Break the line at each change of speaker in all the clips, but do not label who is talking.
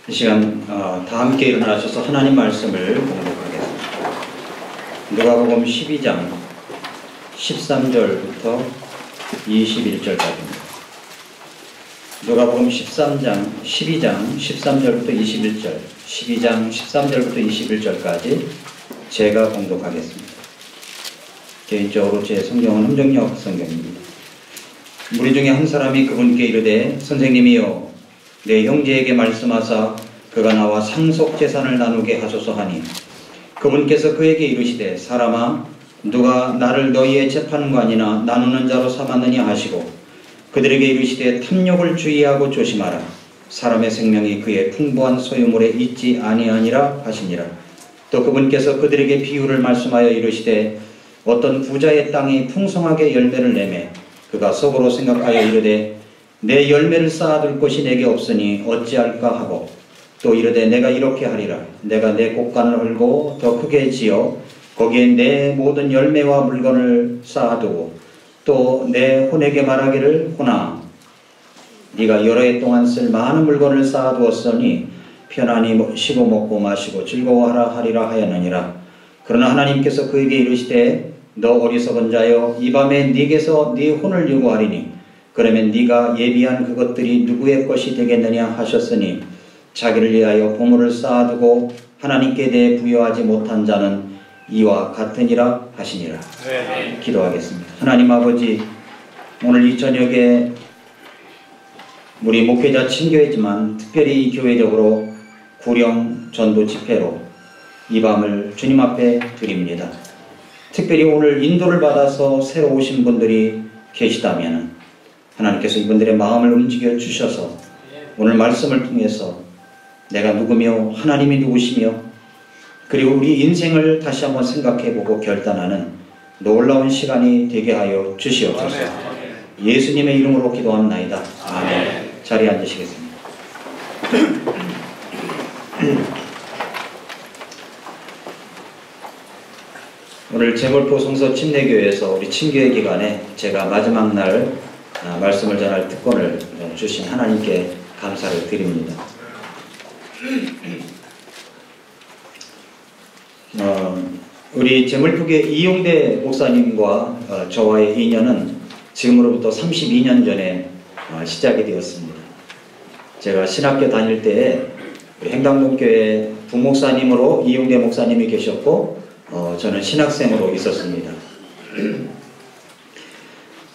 이 시간 다 함께 일어나셔서 하나님 말씀을 공독하겠습니다. 누가복음 12장 13절부터 21절까지입니다. 누가복음 12장 13절부터 21절, 12장 13절부터 21절까지 제가 공독하겠습니다. 개인적으로 제 성경은 함정역 성경입니다. 무리 중에 한 사람이 그분께 이르되 선생님이여 내 형제에게 말씀하사 그가 나와 상속재산을 나누게 하소서 하니 그분께서 그에게 이르시되 사람아 누가 나를 너희의 재판관이나 나누는 자로 삼았느냐 하시고 그들에게 이르시되 탐욕을 주의하고 조심하라. 사람의 생명이 그의 풍부한 소유물에 있지 아니하니라 하시니라. 또 그분께서 그들에게 비유를 말씀하여 이르시되 어떤 부자의 땅이 풍성하게 열매를 내매 그가 속으로 생각하여 이르되 내 열매를 쌓아둘 곳이 내게 없으니 어찌할까 하고 또 이르되 내가 이렇게 하리라. 내가 내 곳간을 헐고 더 크게 지어 거기에 내 모든 열매와 물건을 쌓아두고 또 내 혼에게 말하기를 혼아 네가 여러 해 동안 쓸 많은 물건을 쌓아두었으니 편안히 쉬고 먹고 마시고 즐거워하라 하리라 하였느니라. 그러나 하나님께서 그에게 이르시되 너 어리석은 자여 이 밤에 네게서 네 혼을 요구하리니 그러면 네가 예비한 그것들이 누구의 것이 되겠느냐 하셨으니 자기를 위하여 보물을 쌓아두고 하나님께 대해 부여하지 못한 자는 이와 같으니라 하시니라. 네. 기도하겠습니다. 하나님 아버지, 오늘 이 저녁에 우리 목회자 친교회지만 특별히 이 교회적으로 구령 전도 집회로 이 밤을 주님 앞에 드립니다. 특별히 오늘 인도를 받아서 새로 오신 분들이 계시다면 하나님께서 이분들의 마음을 움직여 주셔서 오늘 말씀을 통해서 내가 누구며 하나님이 누구시며 그리고 우리 인생을 다시 한번 생각해보고 결단하는 놀라운 시간이 되게 하여 주시옵소서. 예수님의 이름으로 기도합나이다. 아멘. 자리에 앉으시겠습니다. 오늘 제물포 성서 침례교회에서 우리 침교회 기간에 제가 마지막 날 말씀을 전할 특권을 주신 하나님께 감사를 드립니다. 우리 제물포교회 이용대 목사님과 저와의 인연은 지금으로부터 32년 전에 시작이 되었습니다. 제가 신학교 다닐 때에 우리 행당동교회 부목사님으로 이용대 목사님이 계셨고 저는 신학생으로 있었습니다.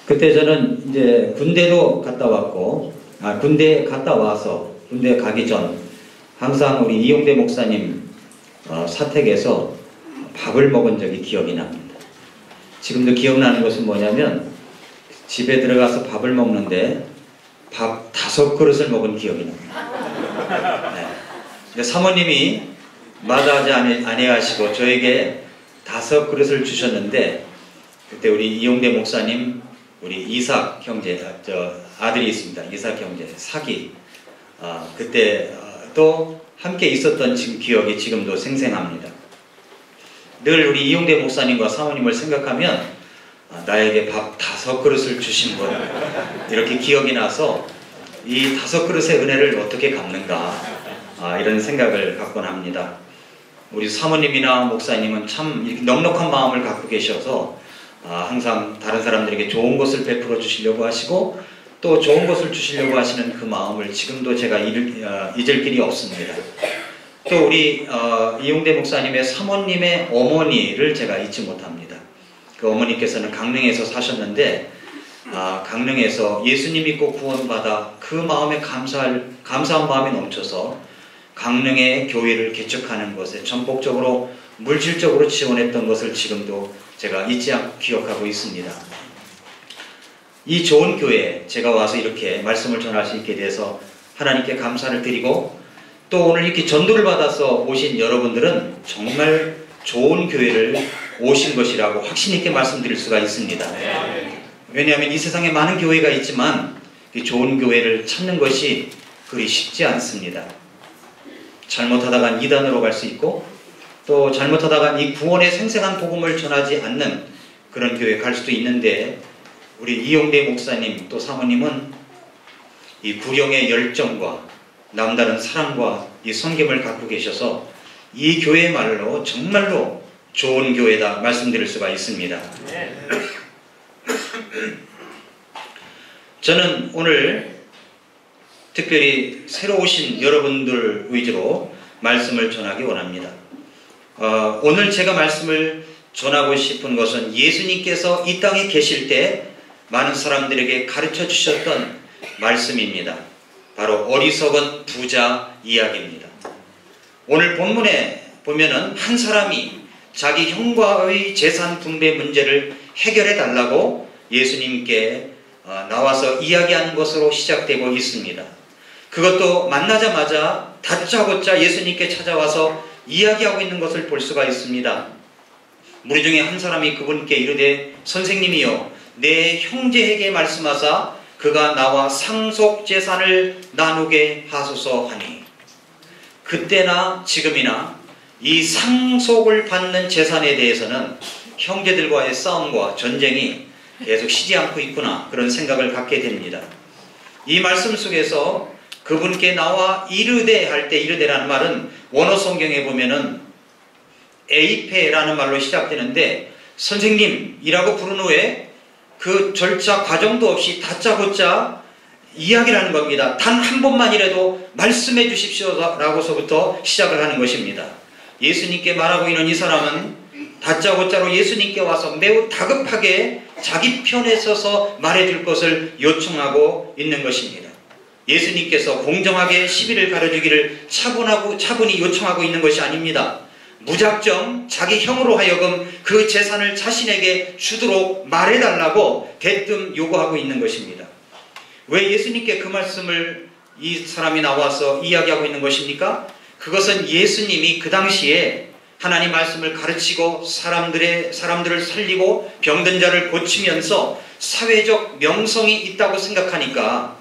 그때 저는 이제 군대도 갔다 왔고, 군대 갔다 와서 군대 가기 전 항상 우리 이용대 목사님 사택에서 밥을 먹은 적이 기억이 납니다. 지금도 기억나는 것은 뭐냐면 집에 들어가서 밥을 먹는데 밥 5그릇을 먹은 기억이 납니다. 네. 근데 사모님이 마다하지 아니하시고 저에게 5그릇을 주셨는데 그때 우리 이용대 목사님 우리 이삭 형제, 아들이 있습니다. 이삭 형제, 사기. 그때 또 함께 있었던 지금 기억이 지금도 생생합니다. 늘 우리 이용대 목사님과 사모님을 생각하면 나에게 밥 5그릇을 주신 분 이렇게 기억이 나서 이 5그릇의 은혜를 어떻게 갚는가 이런 생각을 갖곤 합니다. 우리 사모님이나 목사님은 참 이렇게 넉넉한 마음을 갖고 계셔서 항상 다른 사람들에게 좋은 것을 베풀어 주시려고 하시고 또 좋은 것을 주시려고 하시는 그 마음을 지금도 제가 잊을 길이 없습니다. 또 우리 이용대 목사님의 사모님의 어머니를 제가 잊지 못합니다. 그 어머니께서는 강릉에서 사셨는데 강릉에서 예수님 믿고 구원받아 그 마음에 감사한 마음이 넘쳐서 강릉의 교회를 개척하는 것에 전폭적으로 물질적으로 지원했던 것을 지금도 제가 잊지 않고 기억하고 있습니다. 이 좋은 교회에 제가 와서 이렇게 말씀을 전할 수 있게 돼서 하나님께 감사를 드리고 또 오늘 이렇게 전도를 받아서 오신 여러분들은 정말 좋은 교회를 오신 것이라고 확신 있게 말씀드릴 수가 있습니다. 왜냐하면 이 세상에 많은 교회가 있지만 이 좋은 교회를 찾는 것이 그리 쉽지 않습니다. 잘못하다간 이단으로 갈 수 있고 또 잘못하다간 이 구원의 생생한 복음을 전하지 않는 그런 교회에 갈 수도 있는데 우리 이용대 목사님 또 사모님은 이 구령의 열정과 남다른 사랑과 이 섬김을 갖고 계셔서 이 교회말로 정말로 좋은 교회다 말씀드릴 수가 있습니다. 저는 오늘 특별히 새로 오신 여러분들 위주로 말씀을 전하기 원합니다. 오늘 제가 말씀을 전하고 싶은 것은 예수님께서 이 땅에 계실 때 많은 사람들에게 가르쳐 주셨던 말씀입니다. 바로 어리석은 부자 이야기입니다. 오늘 본문에 보면은 한 사람이 자기 형과의 재산 분배 문제를 해결해 달라고 예수님께 나와서 이야기하는 것으로 시작되고 있습니다. 그것도 만나자마자 다짜고짜 예수님께 찾아와서 이야기하고 있는 것을 볼 수가 있습니다. 무리 중에 한 사람이 그분께 이르되 선생님이여 내 형제에게 말씀하사 그가 나와 상속재산을 나누게 하소서 하니 그때나 지금이나 이 상속을 받는 재산에 대해서는 형제들과의 싸움과 전쟁이 계속 쉬지 않고 있구나 그런 생각을 갖게 됩니다. 이 말씀 속에서 그분께 나와 이르되 할 때 이르되라는 말은 원어 성경에 보면은 에이페라는 말로 시작되는데 선생님이라고 부른 후에 그 절차 과정도 없이 다짜고짜 이야기를 하는 겁니다. 단 한 번만이라도 말씀해 주십시오라고서부터 시작을 하는 것입니다. 예수님께 말하고 있는 이 사람은 다짜고짜로 예수님께 와서 매우 다급하게 자기 편에 서서 말해줄 것을 요청하고 있는 것입니다. 예수님께서 공정하게 시비를 가려주기를 차분히 요청하고 있는 것이 아닙니다. 무작정 자기 형으로 하여금 그 재산을 자신에게 주도록 말해달라고 대뜸 요구하고 있는 것입니다. 왜 예수님께 그 말씀을 이 사람이 나와서 이야기하고 있는 것입니까? 그것은 예수님이 그 당시에 하나님 말씀을 가르치고 사람들을 살리고 병든 자를 고치면서 사회적 명성이 있다고 생각하니까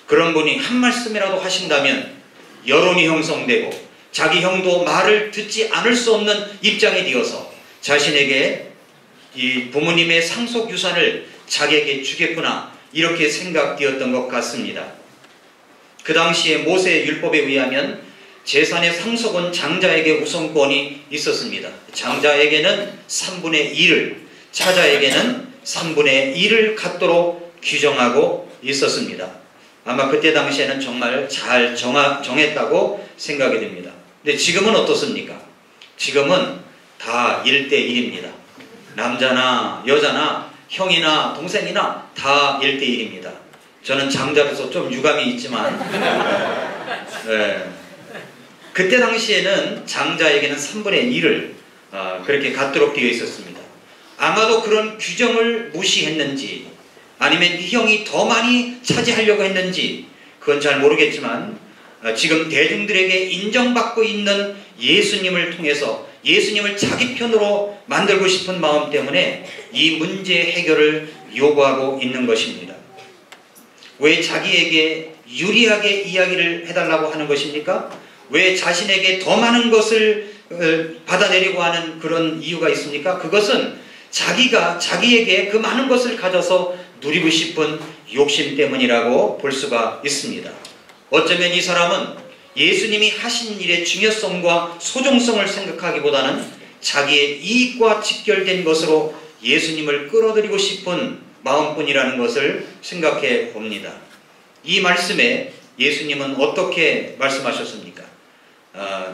그런 분이 한 말씀이라도 하신다면 여론이 형성되고 자기 형도 말을 듣지 않을 수 없는 입장에 되어서 자신에게 이 부모님의 상속 유산을 자기에게 주겠구나 이렇게 생각되었던 것 같습니다. 그 당시에 모세의 율법에 의하면 재산의 상속은 장자에게 우선권이 있었습니다. 장자에게는 3분의 1을, 차자에게는 3분의 1을 갖도록 규정하고 있었습니다. 아마 그때 당시에는 정말 잘 정했다고 생각이 됩니다. 근데 지금은 어떻습니까? 지금은 다 1대1입니다. 남자나 여자나 형이나 동생이나 다 1대1입니다. 저는 장자로서 좀 유감이 있지만 그때 당시에는 장자에게는 3분의 1을 그렇게 갖도록 되어 있었습니다. 아마도 그런 규정을 무시했는지 아니면 이 형이 더 많이 차지하려고 했는지 그건 잘 모르겠지만 지금 대중들에게 인정받고 있는 예수님을 통해서 예수님을 자기 편으로 만들고 싶은 마음 때문에 이 문제 해결을 요구하고 있는 것입니다. 왜 자기에게 유리하게 이야기를 해달라고 하는 것입니까? 왜 자신에게 더 많은 것을 받아내려고 하는 그런 이유가 있습니까? 그것은 자기가 자기에게 그 많은 것을 가져서 누리고 싶은 욕심 때문이라고 볼 수가 있습니다. 어쩌면 이 사람은 예수님이 하신 일의 중요성과 소중성을 생각하기보다는 자기의 이익과 직결된 것으로 예수님을 끌어들이고 싶은 마음뿐이라는 것을 생각해 봅니다. 이 말씀에 예수님은 어떻게 말씀하셨습니까?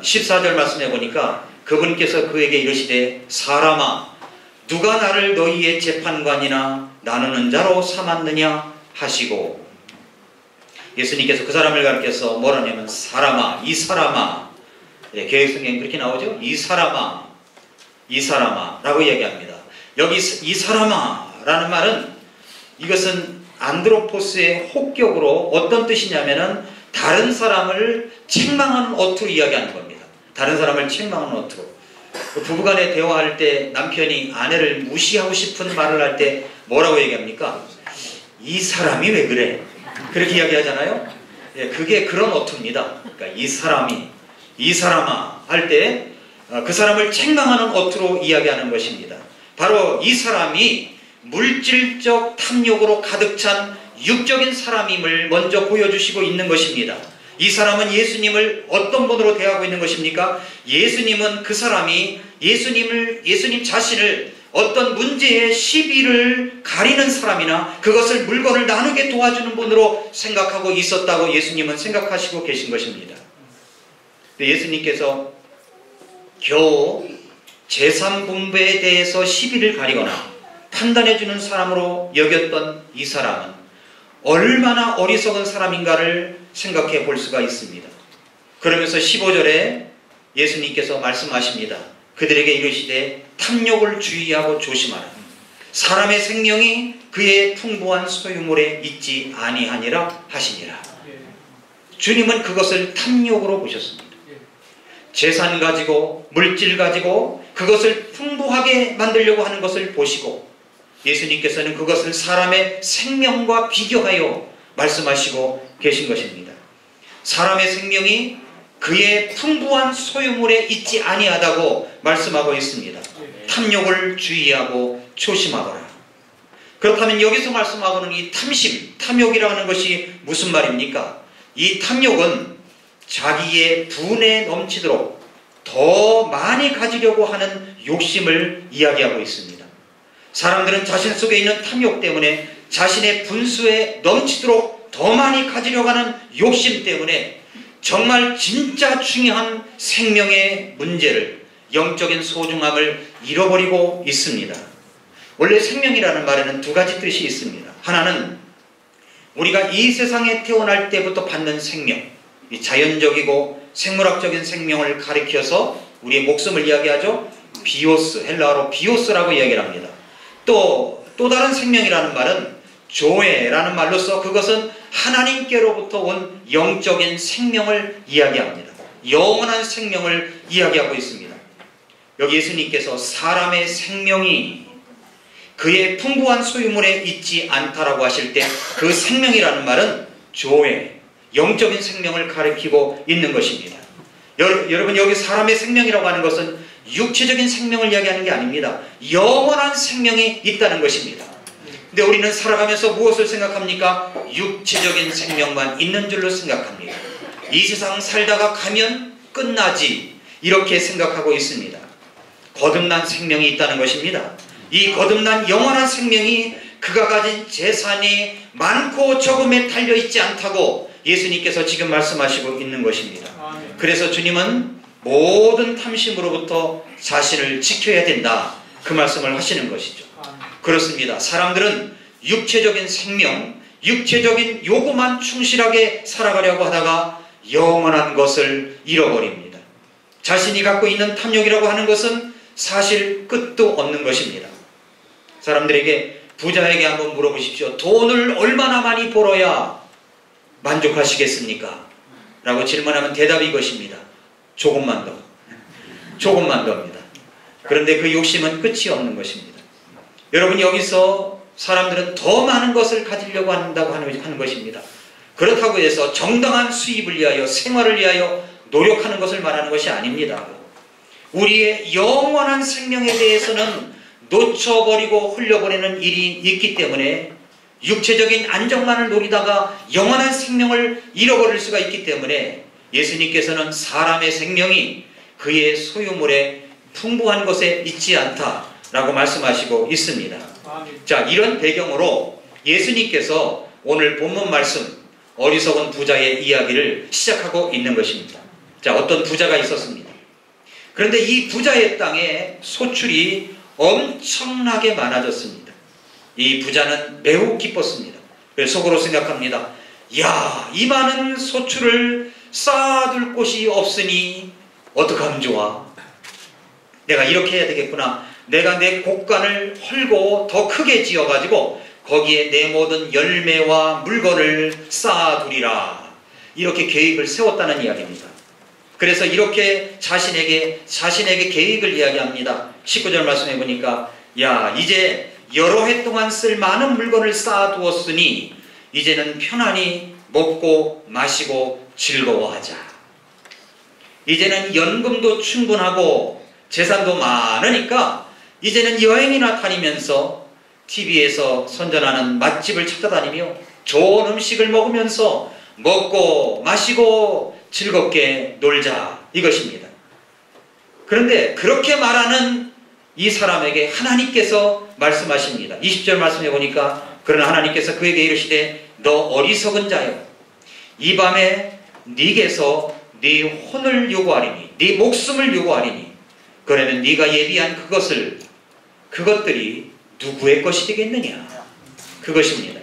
14절 말씀해 보니까 그분께서 그에게 이르시되 사람아 누가 나를 너희의 재판관이나 나누는 자로 삼았느냐 하시고 예수님께서 그 사람을 가르쳐서 뭐라냐면 사람아 이 사람아 개혁성경에 그렇게 나오죠. 이 사람아 라고 얘기합니다. 여기 이 사람아 라는 말은 이것은 안드로포스의 혹격으로 어떤 뜻이냐면은 다른 사람을 책망하는 어투로 이야기하는 겁니다. 다른 사람을 책망하는 어투로. 부부간에 대화할 때 남편이 아내를 무시하고 싶은 말을 할 때 뭐라고 얘기합니까? 이 사람이 왜 그래? 그렇게 이야기하잖아요. 그게 그런 어투입니다. 그러니까 이 사람이 이 사람아 할 때 그 사람을 책망하는 어투로 이야기하는 것입니다. 바로 이 사람이 물질적 탐욕으로 가득 찬 육적인 사람임을 먼저 보여주시고 있는 것입니다. 이 사람은 예수님을 어떤 분으로 대하고 있는 것입니까? 예수님은 그 사람이 예수님 자신을 어떤 문제의 시비를 가리는 사람이나 그것을 물건을 나누게 도와주는 분으로 생각하고 있었다고 예수님은 생각하시고 계신 것입니다. 예수님께서 겨우 재산분배에 대해서 시비를 가리거나 판단해주는 사람으로 여겼던 이 사람은 얼마나 어리석은 사람인가를 생각해 볼 수가 있습니다. 그러면서 15절에 예수님께서 말씀하십니다. 그들에게 이르시되 탐욕을 주의하고 조심하라. 사람의 생명이 그의 풍부한 소유물에 있지 아니하니라 하시니라. 주님은 그것을 탐욕으로 보셨습니다. 재산 가지고 물질 가지고 그것을 풍부하게 만들려고 하는 것을 보시고 예수님께서는 그것을 사람의 생명과 비교하여 말씀하시고 계신 것입니다. 사람의 생명이 그의 풍부한 소유물에 있지 아니하다고 말씀하고 있습니다. 탐욕을 주의하고 조심하거라. 그렇다면 여기서 말씀하고는 이 탐심, 탐욕이라는 것이 무슨 말입니까? 이 탐욕은 자기의 분에 넘치도록 더 많이 가지려고 하는 욕심을 이야기하고 있습니다. 사람들은 자신 속에 있는 탐욕 때문에 자신의 분수에 넘치도록 더 많이 가지려고 하는 욕심 때문에 정말 진짜 중요한 생명의 문제를, 영적인 소중함을 잃어버리고 있습니다. 원래 생명이라는 말에는 두 가지 뜻이 있습니다. 하나는 우리가 이 세상에 태어날 때부터 받는 생명, 이 자연적이고 생물학적인 생명을 가리켜서 우리의 목숨을 이야기하죠. 비오스, 헬라어로 비오스라고 이야기를 합니다. 또 다른 생명이라는 말은 조에라는 말로써 그것은 하나님께로부터 온 영적인 생명을 이야기합니다. 영원한 생명을 이야기하고 있습니다. 여기 예수님께서 사람의 생명이 그의 풍부한 소유물에 있지 않다라고 하실 때 그 생명이라는 말은 조에, 영적인 생명을 가리키고 있는 것입니다. 여러분 여기 사람의 생명이라고 하는 것은 육체적인 생명을 이야기하는 게 아닙니다. 영원한 생명이 있다는 것입니다. 근데 우리는 살아가면서 무엇을 생각합니까? 육체적인 생명만 있는 줄로 생각합니다. 이 세상 살다가 가면 끝나지 이렇게 생각하고 있습니다. 거듭난 생명이 있다는 것입니다. 이 거듭난 영원한 생명이 그가 가진 재산이 많고 적음에 달려있지 않다고 예수님께서 지금 말씀하시고 있는 것입니다. 그래서 주님은 모든 탐심으로부터 자신을 지켜야 된다, 그 말씀을 하시는 것이죠. 그렇습니다. 사람들은 육체적인 생명, 육체적인 요구만 충실하게 살아가려고 하다가 영원한 것을 잃어버립니다. 자신이 갖고 있는 탐욕이라고 하는 것은 사실 끝도 없는 것입니다. 사람들에게, 부자에게 한번 물어보십시오. 돈을 얼마나 많이 벌어야 만족하시겠습니까? 라고 질문하면 대답이 이것입니다. 조금만 더. 조금만 더입니다. 그런데 그 욕심은 끝이 없는 것입니다. 여러분, 여기서 사람들은 더 많은 것을 가지려고 한다고 하는 것입니다. 그렇다고 해서 정당한 수입을 위하여, 생활을 위하여 노력하는 것을 말하는 것이 아닙니다. 우리의 영원한 생명에 대해서는 놓쳐버리고 흘려버리는 일이 있기 때문에, 육체적인 안정만을 노리다가 영원한 생명을 잃어버릴 수가 있기 때문에 예수님께서는 사람의 생명이 그의 소유물에 풍부한 것에 있지 않다라고 말씀하시고 있습니다. 자, 이런 배경으로 예수님께서 오늘 본문 말씀, 어리석은 부자의 이야기를 시작하고 있는 것입니다. 자, 어떤 부자가 있었습니다. 그런데 이 부자의 땅에 소출이 엄청나게 많아졌습니다. 이 부자는 매우 기뻤습니다. 그래서 속으로 생각합니다. 야, 이 많은 소출을 쌓아둘 곳이 없으니 어떡하면 좋아? 내가 이렇게 해야 되겠구나. 내가 내 곳간을 헐고 더 크게 지어가지고 거기에 내 모든 열매와 물건을 쌓아두리라. 이렇게 계획을 세웠다는 이야기입니다. 그래서 이렇게 자신에게 계획을 이야기합니다. 19절 말씀해 보니까, 야, 이제 여러 해 동안 쓸 많은 물건을 쌓아두었으니 이제는 편안히 먹고 마시고 즐거워하자. 이제는 연금도 충분하고 재산도 많으니까 이제는 여행이나 다니면서 TV에서 선전하는 맛집을 찾아다니며 좋은 음식을 먹으면서 먹고 마시고 즐겁게 놀자 이것입니다. 그런데 그렇게 말하는 이 사람에게 하나님께서 말씀하십니다. 20절 말씀해 보니까 그러나 하나님께서 그에게 이르시되 너 어리석은 자여 이 밤에 네게서 네 혼을 요구하리니 네 목숨을 요구하리니 그러면 네가 예비한 그것들이 누구의 것이 되겠느냐 그것입니다.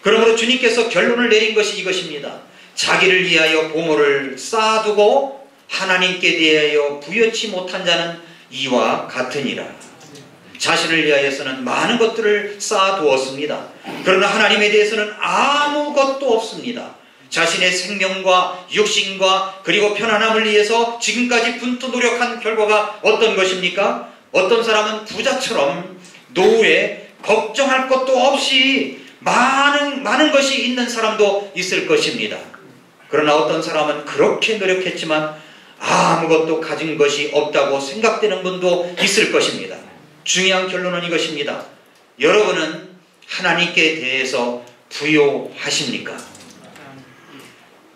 그러므로 주님께서 결론을 내린 것이 이것입니다. 자기를 위하여 보물을 쌓아두고 하나님께 대하여 부여치 못한 자는 이와 같으니라. 자신을 위하여서는 많은 것들을 쌓아두었습니다. 그러나 하나님에 대해서는 아무것도 없습니다. 자신의 생명과 육신과 그리고 편안함을 위해서 지금까지 분투 노력한 결과가 어떤 것입니까? 어떤 사람은 부자처럼 노후에 걱정할 것도 없이 많은 것이 있는 사람도 있을 것입니다. 그러나 어떤 사람은 그렇게 노력했지만 아무것도 가진 것이 없다고 생각되는 분도 있을 것입니다. 중요한 결론은 이것입니다. 여러분은 하나님께 대해서 부요하십니까?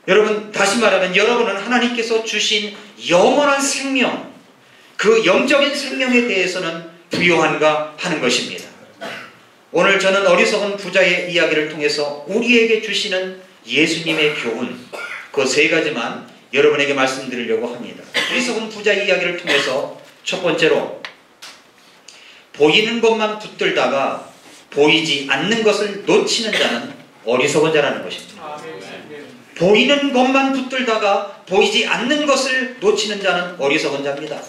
여러분, 다시 말하면 여러분은 하나님께서 주신 영원한 생명, 그 영적인 생명에 대해서는 부요한가 하는 것입니다. 오늘 저는 어리석은 부자의 이야기를 통해서 우리에게 주시는 예수님의 교훈, 그 세 가지만 여러분에게 말씀드리려고 합니다. 어리석은 부자의 이야기를 통해서 첫 번째로 보이는 것만 붙들다가 보이지 않는 것을 놓치는 자는 어리석은 자라는 것입니다. 보이는 것만 붙들다가 보이지 않는 것을 놓치는 자는 어리석은 자입니다.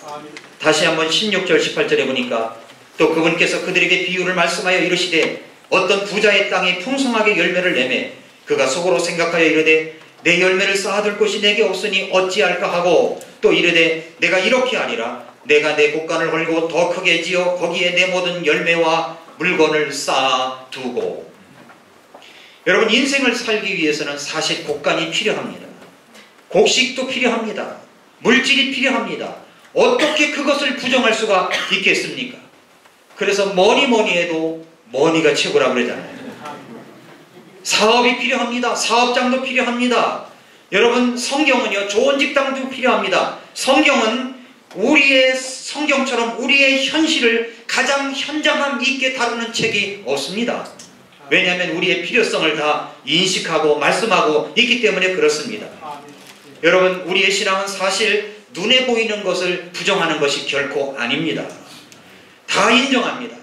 다시 한번 16절 18절에 보니까 또 그분께서 그들에게 비유를 말씀하여 이르시되 어떤 부자의 땅에 풍성하게 열매를 내매 그가 속으로 생각하여 이르되 내 열매를 쌓아둘 곳이 내게 없으니 어찌할까 하고 또 이르되 내가 이렇게 하리라 내가 내 곳간을 헐고 더 크게 지어 거기에 내 모든 열매와 물건을 쌓아두고. 여러분, 인생을 살기 위해서는 사실 곳간이 필요합니다. 곡식도 필요합니다. 물질이 필요합니다. 어떻게 그것을 부정할 수가 있겠습니까? 그래서 뭐니 해도 머니가 최고라고 그러잖아요. 사업이 필요합니다. 사업장도 필요합니다. 여러분, 성경은요, 좋은 직장도 필요합니다. 성경은 성경처럼 우리의 현실을 가장 현장감 있게 다루는 책이 없습니다. 왜냐하면 우리의 필요성을 다 인식하고 말씀하고 있기 때문에 그렇습니다. 여러분, 우리의 신앙은 사실 눈에 보이는 것을 부정하는 것이 결코 아닙니다. 다 인정합니다.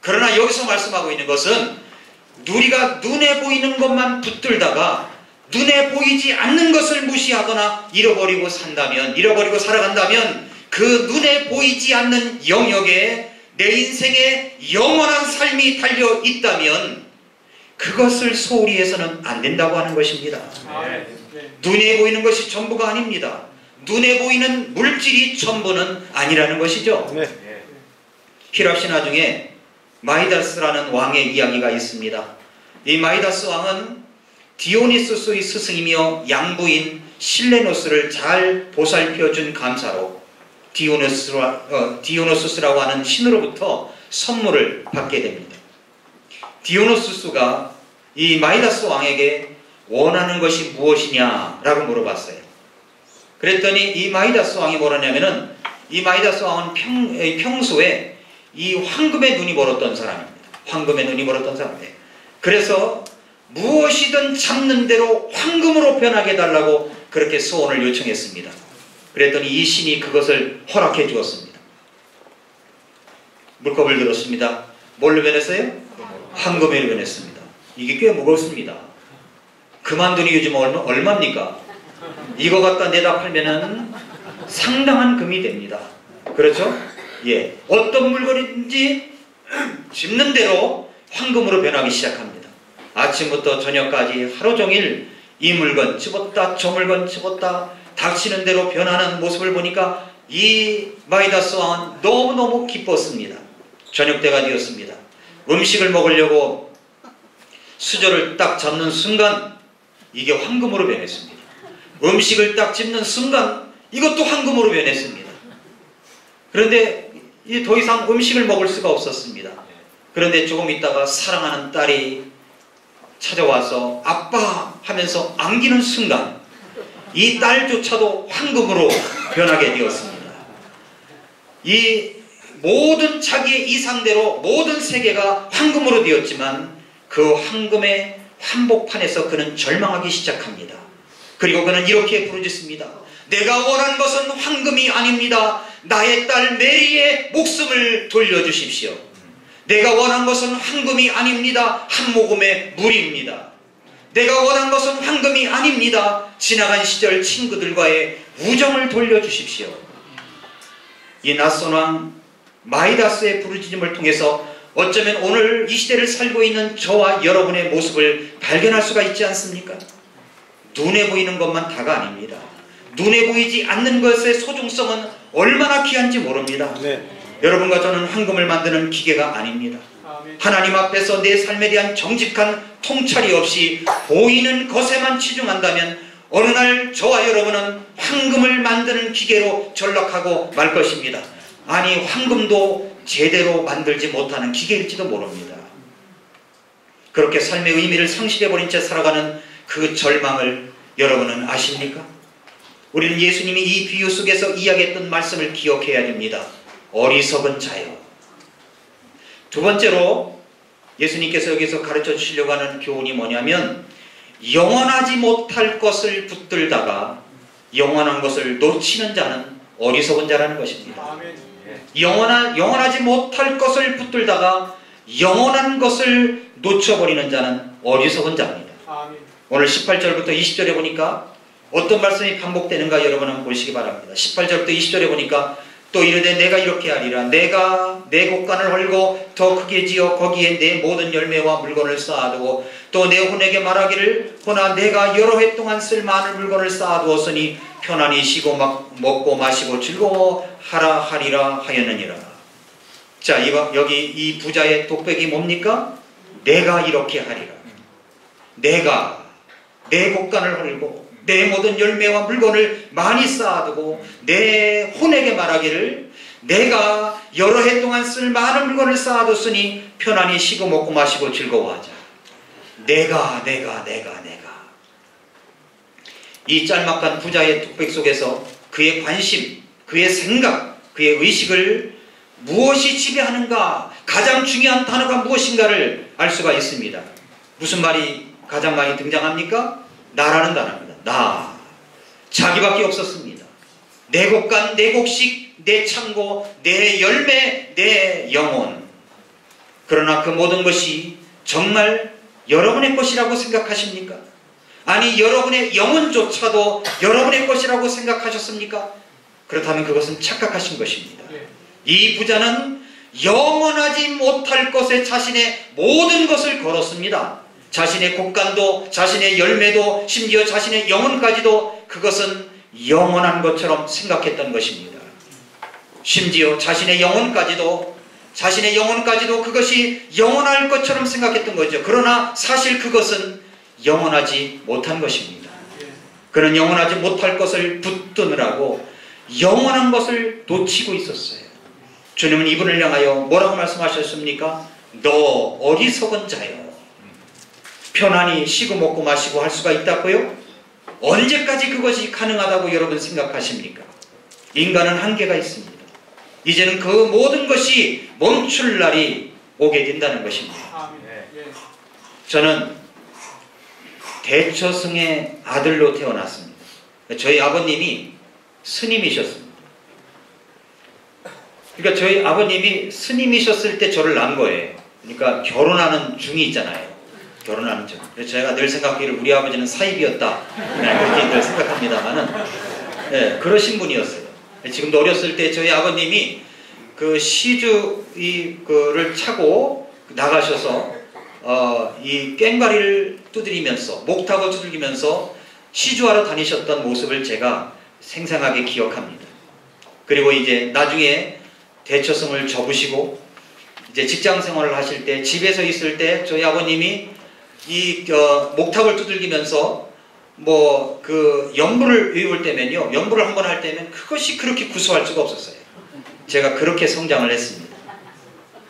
그러나 여기서 말씀하고 있는 것은 우리가 눈에 보이는 것만 붙들다가 눈에 보이지 않는 것을 무시하거나 잃어버리고 살아간다면 그 눈에 보이지 않는 영역에 내 인생의 영원한 삶이 달려 있다면 그것을 소홀히 해서는 안 된다고 하는 것입니다. 눈에 보이는 것이 전부가 아닙니다. 눈에 보이는 물질이 전부는 아니라는 것이죠. 히랍 신화 중에 마이다스라는 왕의 이야기가 있습니다. 이 마이다스 왕은 디오니소스의 스승이며 양부인 실레노스를 잘 보살펴준 감사로 디오노소스라고 하는 신으로부터 선물을 받게 됩니다. 디오노소스가 이 마이다스 왕에게 원하는 것이 무엇이냐라고 물어봤어요. 그랬더니 이 마이다스 왕이 뭐라냐면은 이 마이다스 왕은 평소에 이 황금의 눈이 멀었던 사람입니다. 황금의 눈이 멀었던 사람이에요. 그래서 무엇이든 잡는 대로 황금으로 변하게 해달라고 그렇게 소원을 요청했습니다. 그랬더니 이 신이 그것을 허락해 주었습니다. 물컵을 들었습니다. 뭘로 변했어요? 황금으로 변했습니다. 이게 꽤 무겁습니다. 금한돈이 요즘 얼마입니까? 이거 갖다 내다 팔면은 상당한 금이 됩니다. 그렇죠? 예. 어떤 물건인지 집는 대로 황금으로 변하기 시작합니다. 아침부터 저녁까지 하루 종일 이 물건 집었다 저 물건 집었다 닥치는 대로 변하는 모습을 보니까 이 마이다스 왕은 너무너무 기뻤습니다. 저녁때가 되었습니다. 음식을 먹으려고 수저를 딱 잡는 순간 이게 황금으로 변했습니다. 음식을 딱 집는 순간 이것도 황금으로 변했습니다. 그런데 이제 더 이상 음식을 먹을 수가 없었습니다. 그런데 조금 있다가 사랑하는 딸이 찾아와서 아빠 하면서 안기는 순간 이 딸조차도 황금으로 변하게 되었습니다. 이 모든 자기의 이상대로 모든 세계가 황금으로 되었지만 그 황금의 한복판에서 그는 절망하기 시작합니다. 그리고 그는 이렇게 부르짖습니다. 내가 원한 것은 황금이 아닙니다. 나의 딸 메리의 목숨을 돌려주십시오. 내가 원한 것은 황금이 아닙니다. 한 모금의 물입니다. 내가 원한 것은 황금이 아닙니다. 지나간 시절 친구들과의 우정을 돌려주십시오. 이 낯선 왕 마이다스의 부르짖음을 통해서 어쩌면 오늘 이 시대를 살고 있는 저와 여러분의 모습을 발견할 수가 있지 않습니까? 눈에 보이는 것만 다가 아닙니다. 눈에 보이지 않는 것의 소중성은 얼마나 귀한지 모릅니다. 네. 여러분과 저는 황금을 만드는 기계가 아닙니다. 하나님 앞에서 내 삶에 대한 정직한 통찰이 없이 보이는 것에만 치중한다면 어느 날 저와 여러분은 황금을 만드는 기계로 전락하고 말 것입니다. 아니, 황금도 제대로 만들지 못하는 기계일지도 모릅니다. 그렇게 삶의 의미를 상실해버린 채 살아가는 그 절망을 여러분은 아십니까? 우리는 예수님이 이 비유 속에서 이야기했던 말씀을 기억해야 됩니다. 어리석은 자여. 두 번째로 예수님께서 여기서 가르쳐 주시려고 하는 교훈이 뭐냐면 영원하지 못할 것을 붙들다가 영원한 것을 놓치는 자는 어리석은 자라는 것입니다. 영원하지 못할 것을 붙들다가 영원한 것을 놓쳐버리는 자는 어리석은 자입니다. 오늘 18절부터 20절에 보니까 어떤 말씀이 반복되는가 여러분 한번 보시기 바랍니다. 18절부터 20절에 보니까 또 이르되 내가 이렇게 하리라. 내가 내 곳간을 헐고 더 크게 지어 거기에 내 모든 열매와 물건을 쌓아두고 또 내 혼에게 말하기를 보나 내가 여러 해 동안 쓸 많은 물건을 쌓아두었으니 편안히 쉬고 먹고 마시고 즐거워하라 하리라 하였느니라. 자, 여기 이 부자의 독백이 뭡니까? 내가 이렇게 하리라. 내가 내 곳간을 헐고 내 모든 열매와 물건을 많이 쌓아두고 내 혼에게 말하기를 내가 여러 해 동안 쓸 많은 물건을 쌓아뒀으니 편안히 쉬고 먹고 마시고 즐거워하자. 내가 이 짤막한 부자의 독백 속에서 그의 관심, 그의 생각, 그의 의식을 무엇이 지배하는가, 가장 중요한 단어가 무엇인가를 알 수가 있습니다. 무슨 말이 가장 많이 등장합니까? 나라는 단어입니다. 나. 자기밖에 없었습니다. 내 곳간, 내 곡식, 내 창고, 내 열매, 내 영혼. 그러나 그 모든 것이 정말 여러분의 것이라고 생각하십니까? 아니, 여러분의 영혼조차도 여러분의 것이라고 생각하셨습니까? 그렇다면 그것은 착각하신 것입니다. 이 부자는 영원하지 못할 것에 자신의 모든 것을 걸었습니다. 자신의 곳간도, 자신의 열매도, 심지어 자신의 영혼까지도 그것은 영원한 것처럼 생각했던 것입니다. 심지어 자신의 영혼까지도 그것이 영원할 것처럼 생각했던 거죠. 그러나 사실 그것은 영원하지 못한 것입니다. 그는 영원하지 못할 것을 붙드느라고 영원한 것을 놓치고 있었어요. 주님은 이분을 향하여 뭐라고 말씀하셨습니까? 너 어리석은 자여. 편안히 쉬고 먹고 마시고 할 수가 있다고요? 언제까지 그것이 가능하다고 여러분 생각하십니까? 인간은 한계가 있습니다. 이제는 그 모든 것이 멈출 날이 오게 된다는 것입니다. 저는 대처승의 아들로 태어났습니다. 저희 아버님이 스님이셨습니다. 그러니까 저희 아버님이 스님이셨을 때 저를 낳은 거예요. 그러니까 결혼하는 중이 있잖아요. 결혼하는 중. 그래서 제가 늘 생각하기를 우리 아버지는 사입이었다. 그렇게 늘 생각합니다만은, 네, 그러신 분이었어요. 지금도 어렸을 때 저희 아버님이 그 시주를 차고 나가셔서 이 꽹과리를 두드리면서 목탁을 두들기면서 시주하러 다니셨던 모습을 제가 생생하게 기억합니다. 그리고 이제 나중에 대처승을 접으시고 이제 직장 생활을 하실 때 집에서 있을 때 저희 아버님이 이 목탁을 두들기면서 뭐 그 연부를 외울 때면요, 연부를 한번 할 때면 그것이 그렇게 구수할 수가 없었어요. 제가 그렇게 성장을 했습니다.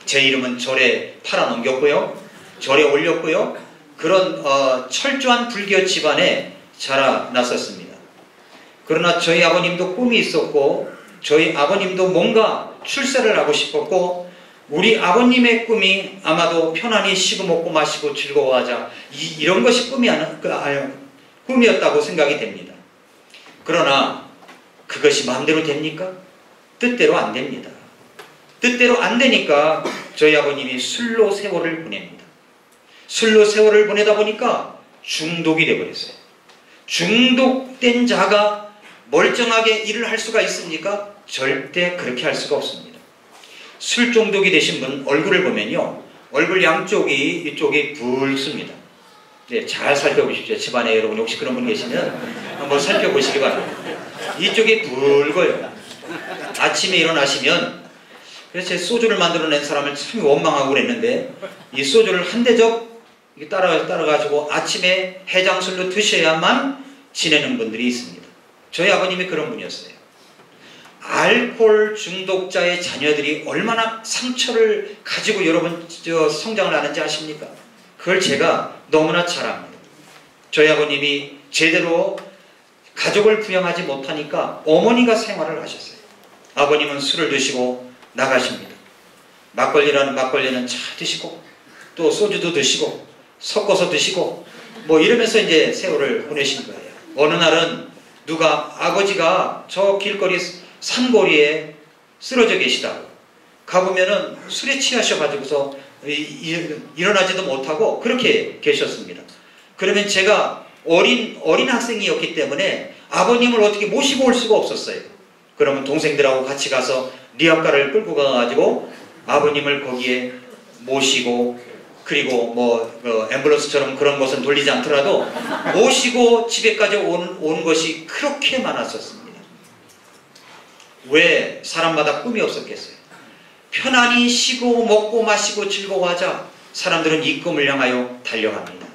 제 이름은 절에 팔아넘겼고요, 절에 올렸고요, 그런 철저한 불교 집안에 자라났었습니다. 그러나 저희 아버님도 꿈이 있었고 저희 아버님도 뭔가 출세를 하고 싶었고 우리 아버님의 꿈이 아마도 편안히 쉬고 먹고 마시고 즐거워하자 이런 것이 꿈이었다고 생각이 됩니다. 그러나 그것이 마음대로 됩니까? 뜻대로 안 됩니다. 뜻대로 안 되니까 저희 아버님이 술로 세월을 보냅니다. 술로 세월을 보내다 보니까 중독이 되어버렸어요. 중독된 자가 멀쩡하게 일을 할 수가 있습니까? 절대 그렇게 할 수가 없습니다. 술 중독이 되신 분 얼굴을 보면요, 얼굴 양쪽이 이쪽이 붉습니다. 네, 잘 살펴보십시오. 집안에 여러분 혹시 그런 분 계시면 한번 살펴보시기 바랍니다. 이쪽이 붉어요. 아침에 일어나시면, 그래서 제 소주를 만들어낸 사람을 참 원망하고 그랬는데 이 소주를 한 대접 따라가지고 아침에 해장술로 드셔야만 지내는 분들이 있습니다. 저희 아버님이 그런 분이었어요. 알코올 중독자의 자녀들이 얼마나 상처를 가지고 여러분 성장을 하는지 아십니까? 그걸 제가 너무나 잘 압니다. 저희 아버님이 제대로 가족을 부양하지 못하니까 어머니가 생활을 하셨어요. 아버님은 술을 드시고 나가십니다. 막걸리라는 막걸리는 차 드시고 또 소주도 드시고 섞어서 드시고 뭐 이러면서 이제 세월을 보내신 거예요. 어느 날은 누가 아버지가 저 길거리 산고리에 쓰러져 계시다고 가보면은 술에 취하셔가지고서 일어나지도 못하고 그렇게 계셨습니다. 그러면 제가 어린 학생이었기 때문에 아버님을 어떻게 모시고 올 수가 없었어요. 그러면 동생들하고 같이 가서 리어카를 끌고 가가지고 아버님을 거기에 모시고, 그리고 뭐 앰뷸런스처럼 그런 것은 돌리지 않더라도 모시고 집에까지 오는 것이 그렇게 많았었습니다. 왜 사람마다 꿈이 없었겠어요? 편안히 쉬고 먹고 마시고 즐거워하자 사람들은 이 꿈을 향하여 달려갑니다.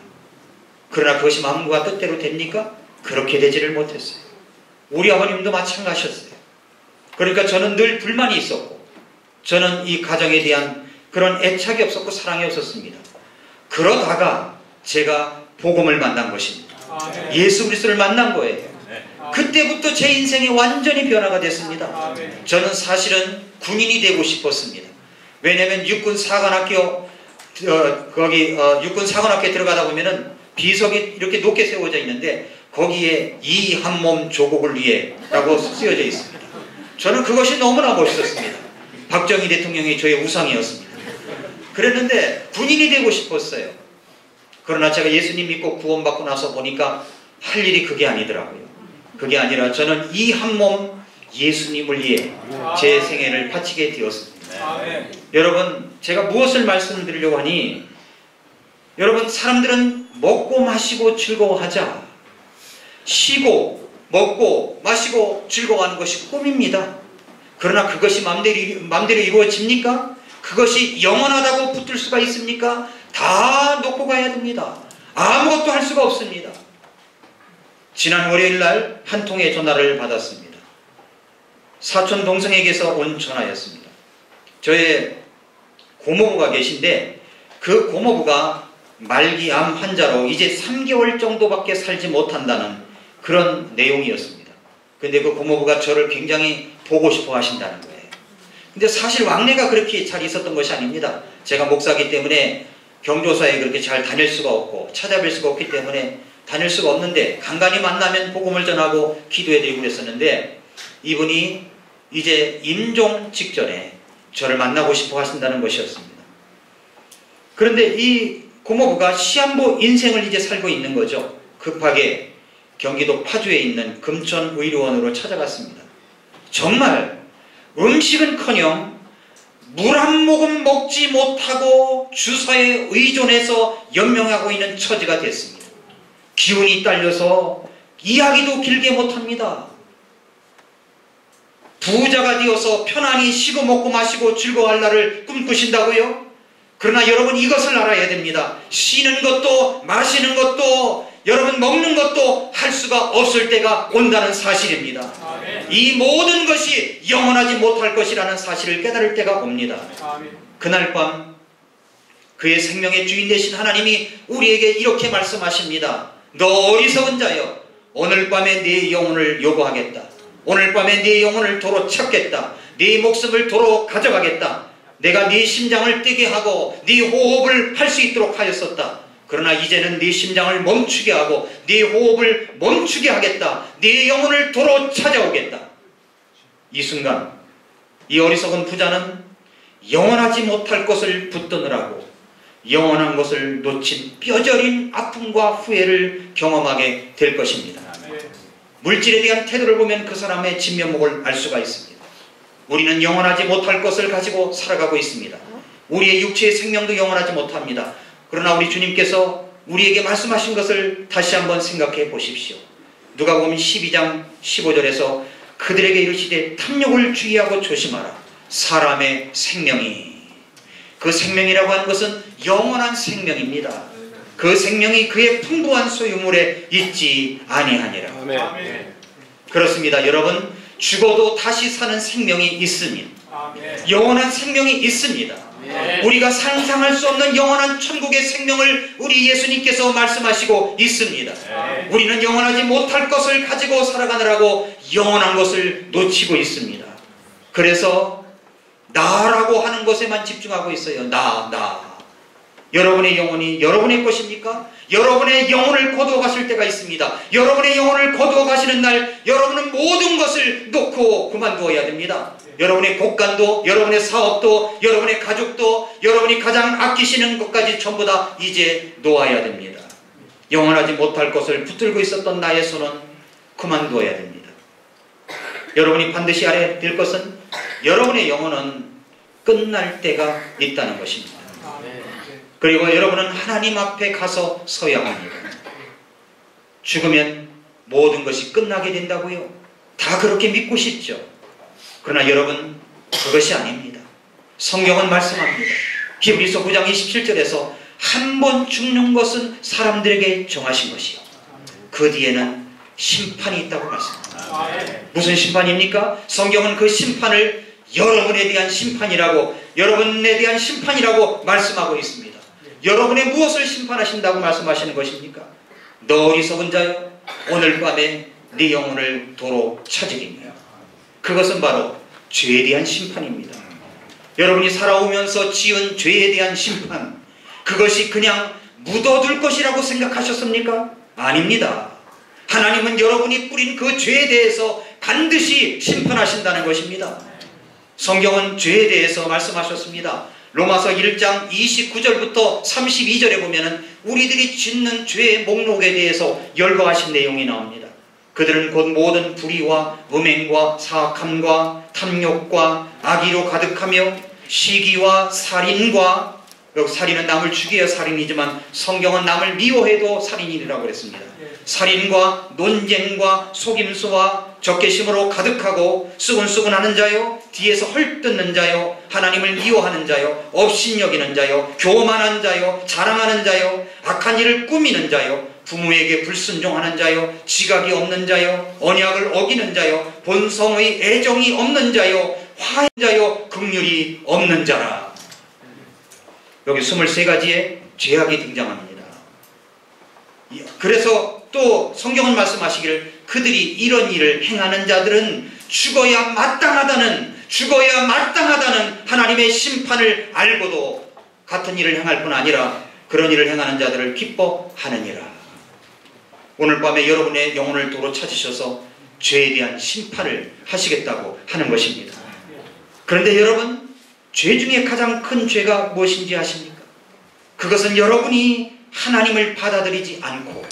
그러나 그것이 마음과 뜻대로 됩니까? 그렇게 되지를 못했어요. 우리 아버님도 마찬가지였어요. 그러니까 저는 늘 불만이 있었고 저는 이 가정에 대한 그런 애착이 없었고 사랑이 없었습니다. 그러다가 제가 복음을 만난 것입니다. 예수 그리스도를 만난 거예요. 그때부터 제 인생이 완전히 변화가 됐습니다. 저는 사실은 군인이 되고 싶었습니다. 왜냐하면 육군 사관학교 육군 사관학교에 들어가다 보면은 비석이 이렇게 높게 세워져 있는데 거기에 이 한 몸 조국을 위해 라고 쓰여져 있습니다. 저는 그것이 너무나 멋있었습니다. 박정희 대통령이 저의 우상이었습니다. 그랬는데 군인이 되고 싶었어요. 그러나 제가 예수님 믿고 구원받고 나서 보니까 할 일이 그게 아니더라고요. 그게 아니라 저는 이 한 몸 예수님을 위해 제 생애를 바치게 되었습니다. 여러분, 제가 무엇을 말씀드리려고 하니, 여러분, 사람들은 먹고 마시고 즐거워하자, 쉬고 먹고 마시고 즐거워하는 것이 꿈입니다. 그러나 그것이 마음대로 이루어집니까? 그것이 영원하다고 붙들 수가 있습니까? 다 놓고 가야 됩니다. 아무것도 할 수가 없습니다. 지난 월요일 날 한 통의 전화를 받았습니다. 사촌 동생에게서 온 전화였습니다. 저의 고모부가 계신데 그 고모부가 말기암 환자로 이제 3개월 정도밖에 살지 못한다는 그런 내용이었습니다. 근데 그 고모부가 저를 굉장히 보고 싶어 하신다는 거예요. 근데 사실 왕래가 그렇게 잘 있었던 것이 아닙니다. 제가 목사이기 때문에 경조사에 그렇게 잘 다닐 수가 없고 찾아뵐 수가 없기 때문에 다닐 수가 없는데 간간히 만나면 복음을 전하고 기도해드리고 그랬었는데 이분이 이제 임종 직전에 저를 만나고 싶어 하신다는 것이었습니다. 그런데 이 고모부가 시한부 인생을 이제 살고 있는 거죠. 급하게 경기도 파주에 있는 금천의료원으로 찾아갔습니다. 정말 음식은커녕 물 한 모금 먹지 못하고 주사에 의존해서 연명하고 있는 처지가 됐습니다. 기운이 딸려서 이야기도 길게 못합니다. 부자가 되어서 편안히 쉬고 먹고 마시고 즐거워할 날을 꿈꾸신다고요? 그러나 여러분 이것을 알아야 됩니다. 쉬는 것도 마시는 것도 여러분 먹는 것도 할 수가 없을 때가 온다는 사실입니다. 이 모든 것이 영원하지 못할 것이라는 사실을 깨달을 때가 옵니다. 그날 밤 그의 생명의 주인 되신 하나님이 우리에게 이렇게 말씀하십니다. 너 어리석은 자여, 오늘 밤에 네 영혼을 요구하겠다. 오늘 밤에 네 영혼을 도로 찾겠다. 네 목숨을 도로 가져가겠다. 내가 네 심장을 뛰게 하고 네 호흡을 할 수 있도록 하였었다. 그러나 이제는 네 심장을 멈추게 하고 네 호흡을 멈추게 하겠다. 네 영혼을 도로 찾아오겠다. 이 순간 이 어리석은 부자는 영원하지 못할 것을 붙드느라고 영원한 것을 놓친 뼈저린 아픔과 후회를 경험하게 될 것입니다. 물질에 대한 태도를 보면 그 사람의 진면목을 알 수가 있습니다. 우리는 영원하지 못할 것을 가지고 살아가고 있습니다. 우리의 육체의 생명도 영원하지 못합니다. 그러나 우리 주님께서 우리에게 말씀하신 것을 다시 한번 생각해 보십시오. 누가복음 12장 15절에서 그들에게 이르시되 탐욕을 주의하고 조심하라. 사람의 생명이, 그 생명이라고 하는 것은 영원한 생명입니다. 그 생명이 그의 풍부한 소유물에 있지 아니하니라.
아멘.
그렇습니다. 여러분, 죽어도 다시 사는 생명이 있습니다.
아멘.
영원한 생명이 있습니다.
아멘.
우리가 상상할 수 없는 영원한 천국의 생명을 우리 예수님께서 말씀하시고 있습니다.
아멘.
우리는 영원하지 못할 것을 가지고 살아가느라고 영원한 것을 놓치고 있습니다. 그래서 나라고 하는 것에만 집중하고 있어요. 나. 여러분의 영혼이 여러분의 것입니까? 여러분의 영혼을 거두어 가실 때가 있습니다. 여러분의 영혼을 거두어 가시는 날 여러분은 모든 것을 놓고 그만두어야 됩니다. 여러분의 곳간도, 여러분의 사업도, 여러분의 가족도, 여러분이 가장 아끼시는 것까지 전부 다 이제 놓아야 됩니다. 영원하지 못할 것을 붙들고 있었던 나의 손은 그만두어야 됩니다. 여러분이 반드시 알아야 될 것은 여러분의 영혼은 끝날 때가 있다는 것입니다. 그리고 여러분은 하나님 앞에 가서 서야 합니다. 죽으면 모든 것이 끝나게 된다고요? 다 그렇게 믿고 싶죠. 그러나 여러분, 그것이 아닙니다. 성경은 말씀합니다. 히브리서 9장 27절에서 한 번 죽는 것은 사람들에게 정하신 것이요, 그 뒤에는 심판이 있다고 말씀합니다. 무슨 심판입니까? 성경은 그 심판을 여러분에 대한 심판이라고, 여러분에 대한 심판이라고 말씀하고 있습니다. 여러분의 무엇을 심판하신다고 말씀하시는 것입니까? 너 어리석은 자여, 오늘 밤에 네 영혼을 도로 찾으리며. 그것은 바로 죄에 대한 심판입니다. 여러분이 살아오면서 지은 죄에 대한 심판, 그것이 그냥 묻어둘 것이라고 생각하셨습니까? 아닙니다. 하나님은 여러분이 뿌린 그 죄에 대해서 반드시 심판하신다는 것입니다. 성경은 죄에 대해서 말씀하셨습니다. 로마서 1장 29절부터 32절에 보면은 우리들이 짓는 죄의 목록에 대해서 열거하신 내용이 나옵니다. 그들은 곧 모든 불의와 음행과 사악함과 탐욕과 악의로 가득하며 시기와 살인과, 여기 살인은 남을 죽여야 살인이지만 성경은 남을 미워해도 살인이라고 그랬습니다. 살인과 논쟁과 속임수와 적개심으로 가득하고 수근수근하는 자요, 뒤에서 헐뜯는 자요, 하나님을 미워하는 자요, 업신여기는 자요, 교만한 자요, 자랑하는 자요, 악한 일을 꾸미는 자요, 부모에게 불순종하는 자요, 지각이 없는 자요, 언약을 어기는 자요, 본성의 애정이 없는 자요, 화한 자요, 긍휼이 없는 자라. 여기 23가지의 죄악이 등장합니다. 그래서 또 성경은 말씀하시기를 그들이 이런 일을 행하는 자들은 죽어야 마땅하다는 하나님의 심판을 알고도 같은 일을 행할 뿐 아니라 그런 일을 행하는 자들을 기뻐하느니라. 오늘 밤에 여러분의 영혼을 도로 찾으셔서 죄에 대한 심판을 하시겠다고 하는 것입니다. 그런데 여러분, 죄 중에 가장 큰 죄가 무엇인지 아십니까? 그것은 여러분이 하나님을 받아들이지 않고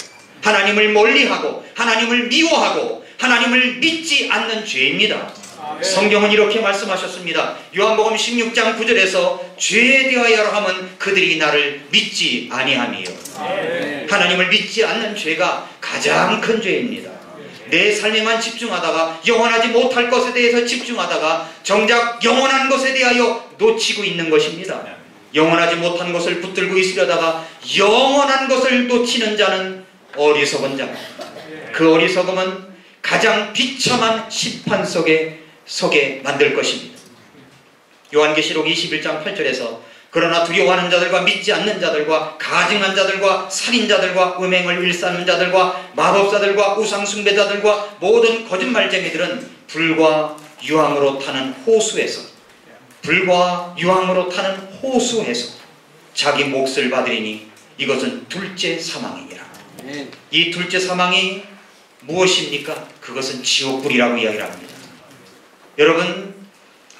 하나님을 멀리하고 하나님을 미워하고 하나님을 믿지 않는 죄입니다. 성경은 이렇게 말씀하셨습니다. 요한복음 16장 9절에서 죄에 대하여 하면 그들이 나를 믿지 아니함이요. 하나님을 믿지 않는 죄가 가장 큰 죄입니다. 내 삶에만 집중하다가 영원하지 못할 것에 대해서 집중하다가 정작 영원한 것에 대하여 놓치고 있는 것입니다. 영원하지 못한 것을 붙들고 있으려다가 영원한 것을 놓치는 자는 어리석은 자입니다. 그 어리석음은 가장 비참한 심판 속에 서게 만들 것입니다. 요한계시록 21장 8절에서 그러나 두려워하는 자들과 믿지 않는 자들과 가증한 자들과 살인자들과 음행을 일삼는 자들과 마법사들과 우상숭배자들과 모든 거짓말쟁이들은 불과 유황으로 타는 호수에서 자기 몫을 받으리니 이것은 둘째 사망이니라. 이 둘째 사망이 무엇입니까? 그것은 지옥불이라고 이야기를 합니다. 여러분,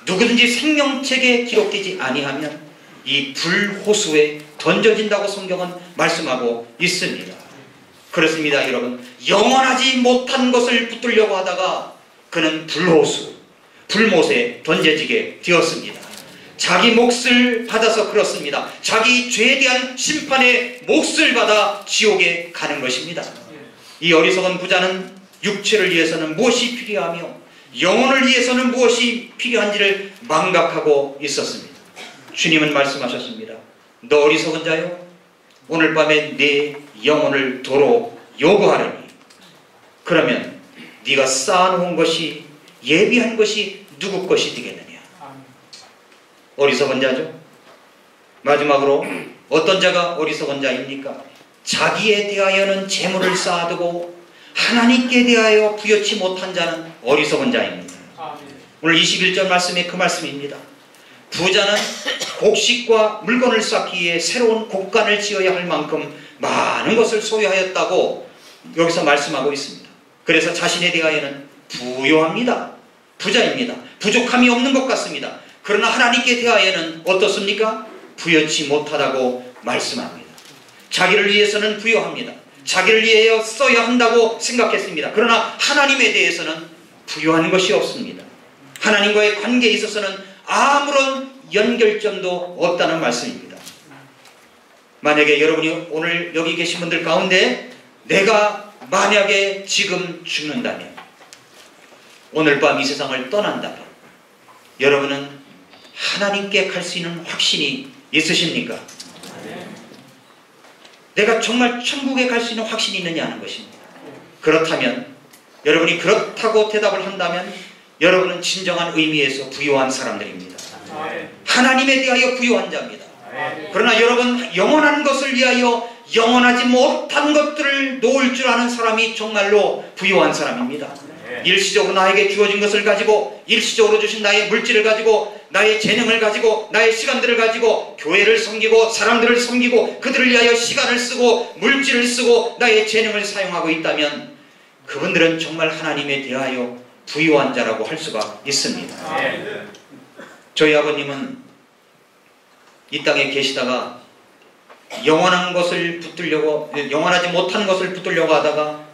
누구든지 생명책에 기록되지 아니하면 이 불호수에 던져진다고 성경은 말씀하고 있습니다. 그렇습니다, 여러분. 영원하지 못한 것을 붙들려고 하다가 그는 불못에 던져지게 되었습니다. 자기 몫을 받아서 그렇습니다. 자기 죄에 대한 심판의 몫을 받아 지옥에 가는 것입니다. 이 어리석은 부자는 육체를 위해서는 무엇이 필요하며 영혼을 위해서는 무엇이 필요한지를 망각하고 있었습니다. 주님은 말씀하셨습니다. 너 어리석은 자요, 오늘 밤에 네 영혼을 도로 요구하려니 그러면 네가 쌓아놓은 것이, 예비한 것이 누구 것이 되겠느냐. 어리석은 자죠. 마지막으로 어떤 자가 어리석은 자입니까? 자기에 대하여는 재물을 쌓아두고 하나님께 대하여 부여치 못한 자는 어리석은 자입니다. 오늘 21절 말씀에 그 말씀입니다. 부자는 곡식과 물건을 쌓기 위해 새로운 곡간을 지어야 할 만큼 많은 것을 소유하였다고 여기서 말씀하고 있습니다. 그래서 자신에 대하여는 부요합니다. 부자입니다. 부족함이 없는 것 같습니다. 그러나 하나님께 대하여는 어떻습니까? 부여치 못하다고 말씀합니다. 자기를 위해서는 부요합니다. 자기를 위해 써야 한다고 생각했습니다. 그러나 하나님에 대해서는 부요한 것이 없습니다. 하나님과의 관계에 있어서는 아무런 연결점도 없다는 말씀입니다. 만약에 여러분이 오늘 여기 계신 분들 가운데 내가 만약에 지금 죽는다면, 오늘 밤 이 세상을 떠난다면 여러분은 하나님께 갈 수 있는 확신이 있으십니까? 내가 정말 천국에 갈 수 있는 확신이 있느냐 하는 것입니다. 그렇다면, 여러분이 그렇다고 대답을 한다면 여러분은 진정한 의미에서 부요한 사람들입니다. 하나님에 대하여 부요한 자입니다. 그러나 여러분, 영원한 것을 위하여 영원하지 못한 것들을 놓을 줄 아는 사람이 정말로 부요한 사람입니다. 일시적으로 나에게 주어진 것을 가지고, 일시적으로 주신 나의 물질을 가지고, 나의 재능을 가지고, 나의 시간들을 가지고 교회를 섬기고 사람들을 섬기고 그들을 위하여 시간을 쓰고 물질을 쓰고 나의 재능을 사용하고 있다면 그분들은 정말 하나님에 대하여 부유한 자라고 할 수가 있습니다. 저희 아버님은 이 땅에 계시다가 영원한 것을 붙들려고, 영원하지 못한 것을 붙들려고 하다가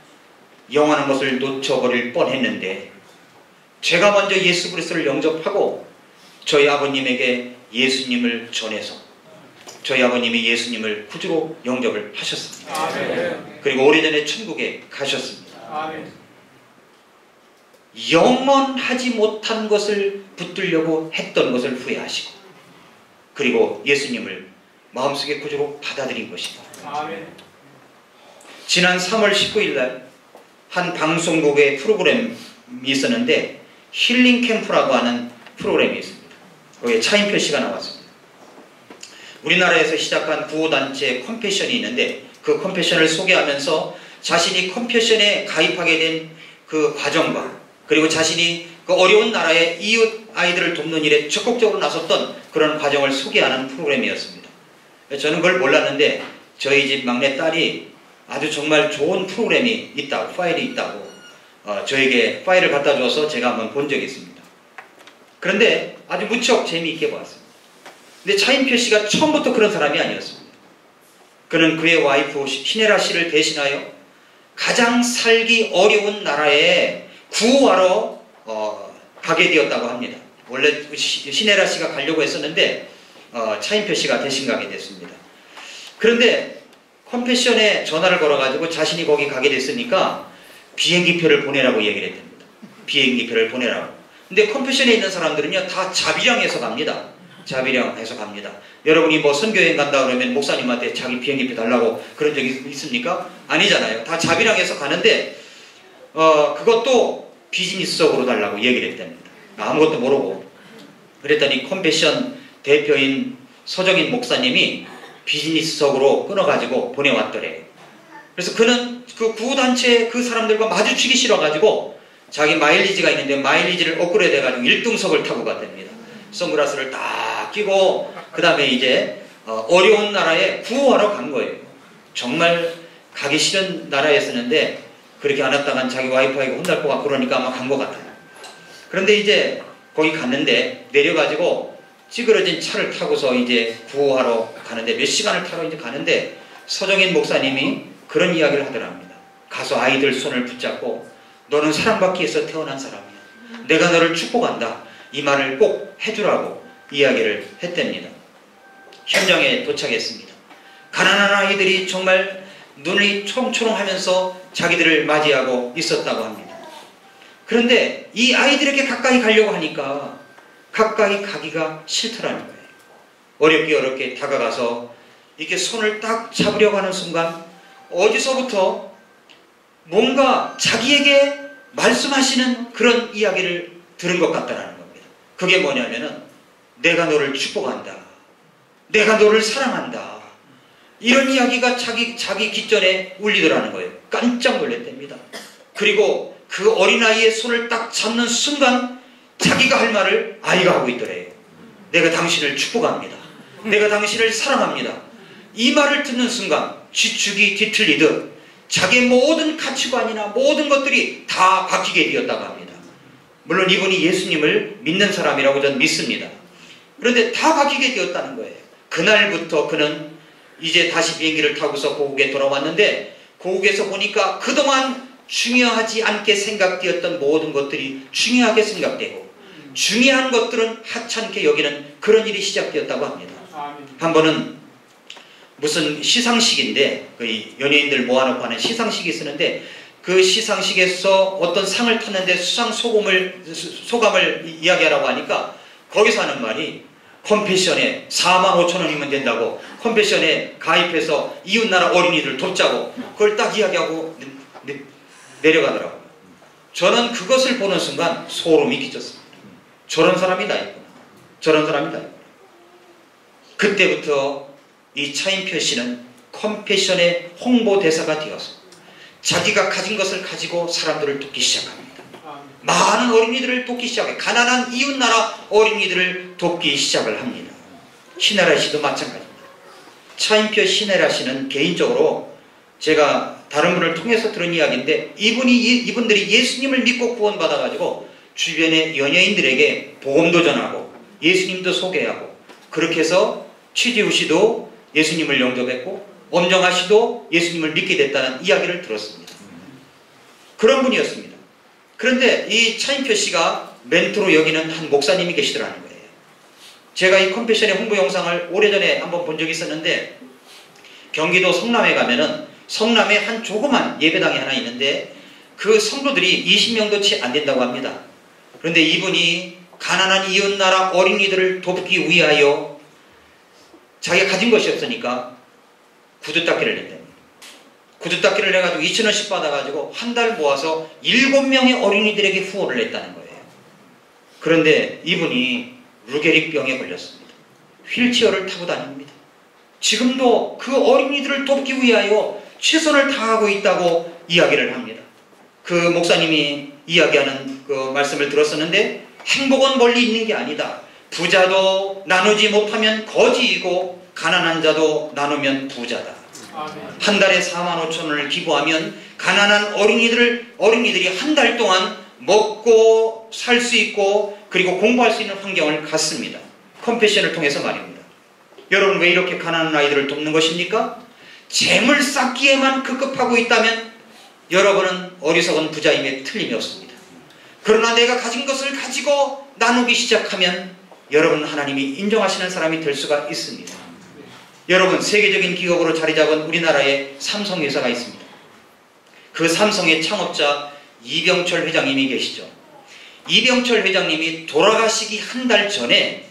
영원한 것을 놓쳐버릴 뻔했는데, 제가 먼저 예수 그리스도를 영접하고 저희 아버님에게 예수님을 전해서 저희 아버님이 예수님을 구주로 영접을 하셨습니다. 그리고 오래전에 천국에 가셨습니다. 영원하지 못한 것을 붙들려고 했던 것을 후회하시고, 그리고 예수님을 마음속에 구주로 받아들인 것입니다. 지난 3월 19일 날 한 방송국의 프로그램이 있었는데 힐링 캠프라고 하는 프로그램이 있습니다. 거기에 차인표 씨가 나왔습니다. 우리나라에서 시작한 구호단체 컴패션이 있는데 그 컴패션을 소개하면서 자신이 컴패션에 가입하게 된 그 과정과, 그리고 자신이 그 어려운 나라의 이웃 아이들을 돕는 일에 적극적으로 나섰던 그런 과정을 소개하는 프로그램이었습니다. 저는 그걸 몰랐는데 저희 집 막내 딸이 아주 정말 좋은 프로그램이 있다고, 파일이 있다고 저에게 파일을 갖다 줘서 제가 한번 본 적이 있습니다. 그런데 아주 무척 재미있게 보았습니다. 근데 차인표 씨가 처음부터 그런 사람이 아니었습니다. 그는 그의 와이프 시네라 씨를 대신하여 가장 살기 어려운 나라에 구호하러 가게 되었다고 합니다. 원래 시네라 씨가 가려고 했었는데 차인표 씨가 대신 가게 됐습니다. 그런데 컴패션에 전화를 걸어가지고 자신이 거기 가게 됐으니까 비행기표를 보내라고 얘기를 했답니다. 비행기표를 보내라고. 근데 컴패션에 있는 사람들은요 다 자비령해서 갑니다. 자비령해서 갑니다. 여러분이 뭐 선교여행 간다 그러면 목사님한테 자기 비행기표 달라고 그런 적이 있습니까? 아니잖아요. 다 자비령해서 가는데 그것도 비즈니스적으로 달라고 얘기를 했답니다. 아무것도 모르고. 그랬더니 컴패션 대표인 서정인 목사님이 비즈니스석으로 끊어가지고 보내왔더래요. 그래서 그는 그 구호단체 그 사람들과 마주치기 싫어가지고 자기 마일리지가 있는데 마일리지를 업그레이드 해가지고 1등석을 타고 갔답니다. 선글라스를 딱 끼고 그 다음에 이제 어려운 나라에 구호하러 간 거예요. 정말 가기 싫은 나라였었는데 그렇게 안 왔다간 자기 와이프에게 혼날 것 같고 그러니까 아마 간 것 같아요. 그런데 이제 거기 갔는데 내려가지고 찌그러진 차를 타고서 이제 구호하러 가는데 몇 시간을 타고 이제 가는데 서정인 목사님이 그런 이야기를 하더랍니다. 가서 아이들 손을 붙잡고 너는 사랑받기 위해서 태어난 사람이야. 내가 너를 축복한다. 이 말을 꼭 해주라고 이야기를 했답니다. 현장에 도착했습니다. 가난한 아이들이 정말 눈이 초롱초롱하면서 자기들을 맞이하고 있었다고 합니다. 그런데 이 아이들에게 가까이 가려고 하니까 가까이 가기가 싫더라는 거예요. 어렵게 다가가서 이렇게 손을 딱 잡으려고 하는 순간 어디서부터 뭔가 자기에게 말씀하시는 그런 이야기를 들은 것 같다는 겁니다. 그게 뭐냐면은 내가 너를 축복한다. 내가 너를 사랑한다. 이런 이야기가 자기 귓전에 울리더라는 거예요. 깜짝 놀랐답니다. 그리고 그 어린아이의 손을 딱 잡는 순간 자기가 할 말을 아이가 하고 있더래요. 내가 당신을 축복합니다. 내가 당신을 사랑합니다. 이 말을 듣는 순간 쥐축이 뒤틀리듯 자기의 모든 가치관이나 모든 것들이 다 바뀌게 되었다고 합니다. 물론 이분이 예수님을 믿는 사람이라고 저는 믿습니다. 그런데 다 바뀌게 되었다는 거예요. 그날부터 그는 이제 다시 비행기를 타고서 고국에 돌아왔는데 고국에서 보니까 그동안 중요하지 않게 생각되었던 모든 것들이 중요하게 생각되고 중요한 것들은 하찮게 여기는 그런 일이 시작되었다고 합니다. 한 번은 무슨 시상식인데 연예인들 모아놓고 하는 시상식이 있었는데 그 시상식에서 어떤 상을 탔는데 수상 소감을 이야기하라고 하니까 거기서 하는 말이 컴패션에 45,000원이면 된다고 컴패션에 가입해서 이웃나라 어린이들 돕자고 그걸 딱 이야기하고 내려가더라고요. 저는 그것을 보는 순간 소름이 끼쳤습니다. 저런 사람이 다 있구나. 저런 사람이 다 있구나. 그때부터 이 차인표 씨는 컴패션의 홍보대사가 되어서 자기가 가진 것을 가지고 사람들을 돕기 시작합니다. 많은 어린이들을 돕기 시작해 가난한 이웃나라 어린이들을 돕기 시작을 합니다. 시네라 씨도 마찬가지입니다. 차인표 시네라 씨는 개인적으로 제가 다른 분을 통해서 들은 이야기인데 이분들이 예수님을 믿고 구원받아가지고 주변의 연예인들에게 복음도 전하고 예수님도 소개하고 그렇게 해서 최지우 씨도 예수님을 영접했고 엄정아 씨도 예수님을 믿게 됐다는 이야기를 들었습니다. 그런 분이었습니다. 그런데 이 차인표 씨가 멘토로 여기는 한 목사님이 계시더라는 거예요. 제가 이 컴패션의 홍보 영상을 오래전에 한번 본 적이 있었는데 경기도 성남에 가면은 성남에 한 조그만 예배당이 하나 있는데 그 성도들이 20명도 채 안 된다고 합니다. 그런데 이분이 가난한 이웃나라 어린이들을 돕기 위하여 자기가 가진 것이 없으니까 구두닦이를 냈답니다. 구두닦이를 해가지고 2,000원씩 받아가지고 한 달 모아서 7명의 어린이들에게 후원을 했다는 거예요. 그런데 이분이 루게릭병에 걸렸습니다. 휠체어를 타고 다닙니다. 지금도 그 어린이들을 돕기 위하여 최선을 다하고 있다고 이야기를 합니다. 그 목사님이 이야기하는 그 말씀을 들었었는데 행복은 멀리 있는 게 아니다. 부자도 나누지 못하면 거지이고 가난한 자도 나누면 부자다. 한 달에 45,000원을 기부하면 가난한 어린이들이 한 달 동안 먹고 살 수 있고 그리고 공부할 수 있는 환경을 갖습니다. 컴패션을 통해서 말입니다. 여러분 왜 이렇게 가난한 아이들을 돕는 것입니까? 재물 쌓기에만 급급하고 있다면 여러분은 어리석은 부자임에 틀림이 없습니다. 그러나 내가 가진 것을 가지고 나누기 시작하면 여러분은 하나님이 인정하시는 사람이 될 수가 있습니다. 여러분 세계적인 기업으로 자리 잡은 우리나라에 삼성회사가 있습니다. 그 삼성의 창업자 이병철 회장님이 계시죠. 이병철 회장님이 돌아가시기 한 달 전에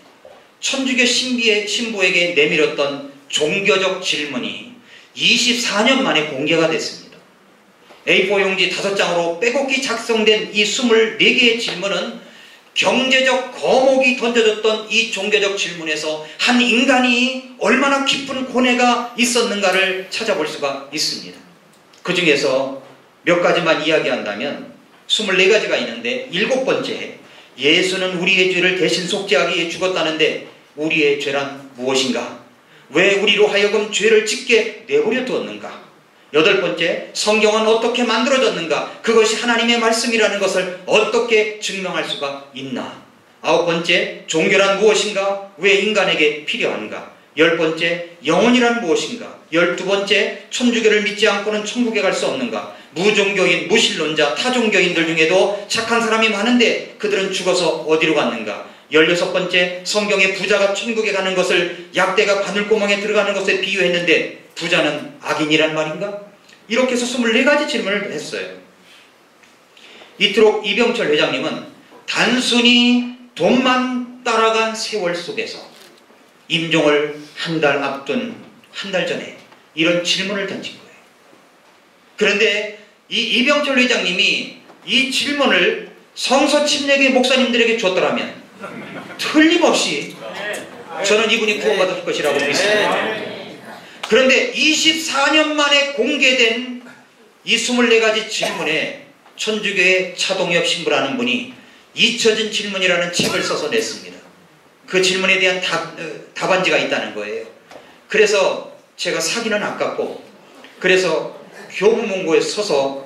천주교 신부에게 내밀었던 종교적 질문이 24년 만에 공개가 됐습니다. A4 용지 5장으로 빼곡히 작성된 이 24개의 질문은
경제적 거목이 던져졌던 이 종교적 질문에서 한 인간이 얼마나 깊은 고뇌가 있었는가를 찾아볼 수가 있습니다. 그 중에서 몇 가지만 이야기한다면 24가지가 있는데, 7번째, 예수는 우리의 죄를 대신 속죄하기 위해 죽었다는데 우리의 죄란 무엇인가? 왜 우리로 하여금 죄를 짓게 내버려 두었는가? 8번째, 성경은 어떻게 만들어졌는가? 그것이 하나님의 말씀이라는 것을 어떻게 증명할 수가 있나? 9번째, 종교란 무엇인가? 왜 인간에게 필요한가? 10번째, 영혼이란 무엇인가? 12번째, 천주교를 믿지 않고는 천국에 갈 수 없는가? 무종교인, 무신론자, 타종교인들 중에도 착한 사람이 많은데 그들은 죽어서 어디로 갔는가? 16번째, 성경의 부자가 천국에 가는 것을 약대가 바늘구멍에 들어가는 것에 비유했는데 부자는 악인이란 말인가? 이렇게 해서 24가지 질문을 했어요. 이토록 이병철 회장님은 단순히 돈만 따라간 세월 속에서 임종을 한 달 앞둔 한 달 전에 이런 질문을 던진 거예요. 그런데 이 이병철 회장님이 이 질문을 성서 침례교회 목사님들에게 줬더라면 틀림없이 저는 이분이 구원받을 것이라고 믿습니다. 그런데 24년 만에 공개된 이 24가지 질문에 천주교의 차동엽 신부라는 분이 잊혀진 질문이라는 책을 써서 냈습니다. 그 질문에 대한 답안지가 있다는 거예요. 그래서 제가 사기는 아깝고, 그래서 교부문고에 서서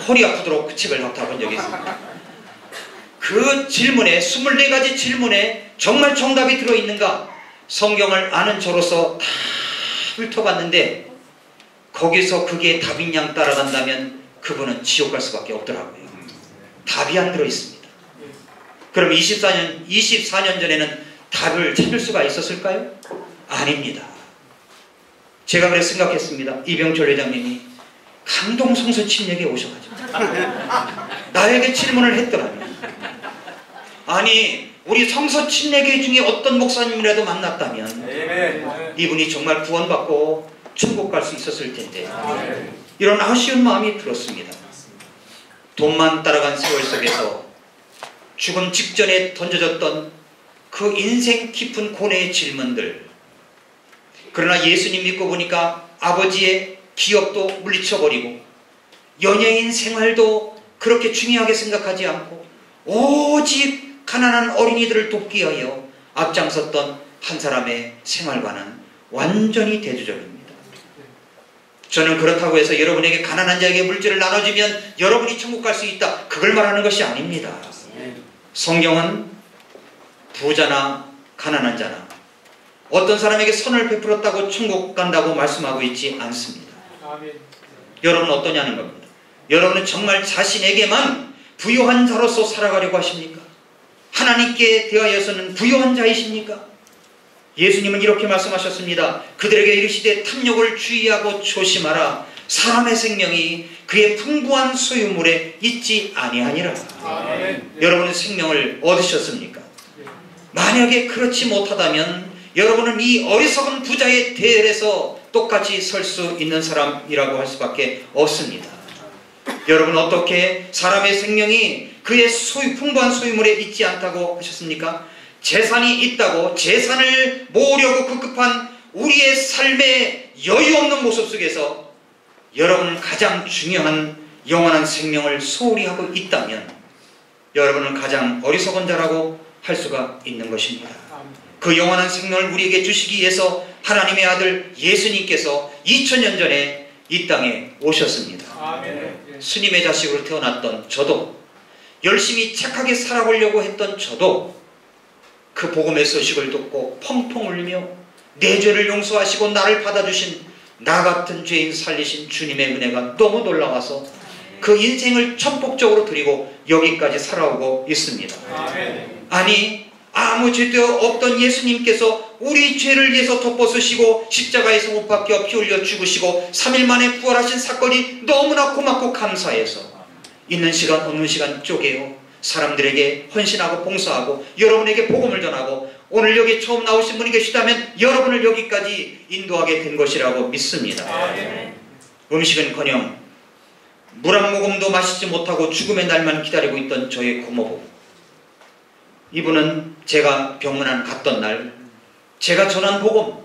허리 아프도록 그 책을 답한 적이 있습니다. 그 질문에, 24가지 질문에 정말 정답이 들어있는가? 성경을 아는 저로서 다 훑어봤는데 거기서 그게 답인 양 따라간다면 그분은 지옥 갈 수밖에 없더라고요. 답이 안 들어있습니다. 그럼 24년 전에는 답을 찾을 수가 있었을까요? 아닙니다. 제가 그래서 생각했습니다. 이병철 회장님이 강동 성서 침례교에 오셔가지고 나에게 질문을 했더라면, 아니 우리 성서 침례교회 중에 어떤 목사님이라도 만났다면 이분이 정말 구원받고 천국 갈 수 있었을 텐데, 이런 아쉬운 마음이 들었습니다. 돈만 따라간 세월 속에서 죽음 직전에 던져졌던 그 인생 깊은 고뇌의 질문들, 그러나 예수님 믿고 보니까 아버지의 기업도 물리쳐버리고 연예인 생활도 그렇게 중요하게 생각하지 않고 오직 가난한 어린이들을 돕기 위하여 앞장섰던 한 사람의 생활과는 완전히 대조적입니다. 저는 그렇다고 해서 여러분에게 가난한 자에게 물질을 나눠주면 여러분이 천국 갈 수 있다, 그걸 말하는 것이 아닙니다. 성경은 부자나 가난한 자나 어떤 사람에게 선을 베풀었다고 천국 간다고 말씀하고 있지 않습니다. 여러분은 어떠냐는 겁니다. 여러분은 정말 자신에게만 부유한 자로서 살아가려고 하십니까? 하나님께 대하여서는 부유한 자이십니까? 예수님은 이렇게 말씀하셨습니다. 그들에게 이르시되 탐욕을 주의하고 조심하라. 사람의 생명이 그의 풍부한 소유물에 있지 아니하니라. 여러분은 생명을 얻으셨습니까? 만약에 그렇지 못하다면 여러분은 이 어리석은 부자의 대열에서 똑같이 설 수 있는 사람이라고 할 수밖에 없습니다. 여러분 어떻게 사람의 생명이 그의 풍부한 소유물에 있지 않다고 하셨습니까? 재산이 있다고 재산을 모으려고 급급한 우리의 삶의 여유 없는 모습 속에서 여러분은 가장 중요한 영원한 생명을 소홀히 하고 있다면 여러분은 가장 어리석은 자라고 할 수가 있는 것입니다. 그 영원한 생명을 우리에게 주시기 위해서 하나님의 아들 예수님께서 2000년 전에 이 땅에 오셨습니다. 스님의 자식으로 태어났던 저도, 열심히 착하게 살아보려고 했던 저도 그 복음의 소식을 듣고 펑펑 울며 내 죄를 용서하시고 나를 받아주신 나 같은 죄인 살리신 주님의 은혜가 너무 놀라워서 그 인생을 천복적으로 드리고 여기까지 살아오고 있습니다. 아니 아무 죄도 없던 예수님께서 우리 죄를 위해서 덮어쓰시고 십자가에서 못 박혀 피 흘려 죽으시고 3일 만에 부활하신 사건이 너무나 고맙고 감사해서 있는 시간 없는 시간 쪼개요 사람들에게 헌신하고 봉사하고 여러분에게 복음을 전하고 오늘 여기 처음 나오신 분이 계시다면 여러분을 여기까지 인도하게 된 것이라고 믿습니다. 음식은커녕 물 한 모금도 마시지 못하고 죽음의 날만 기다리고 있던 저의 고모부, 이분은 제가 병문안 갔던 날 제가 전한 복음,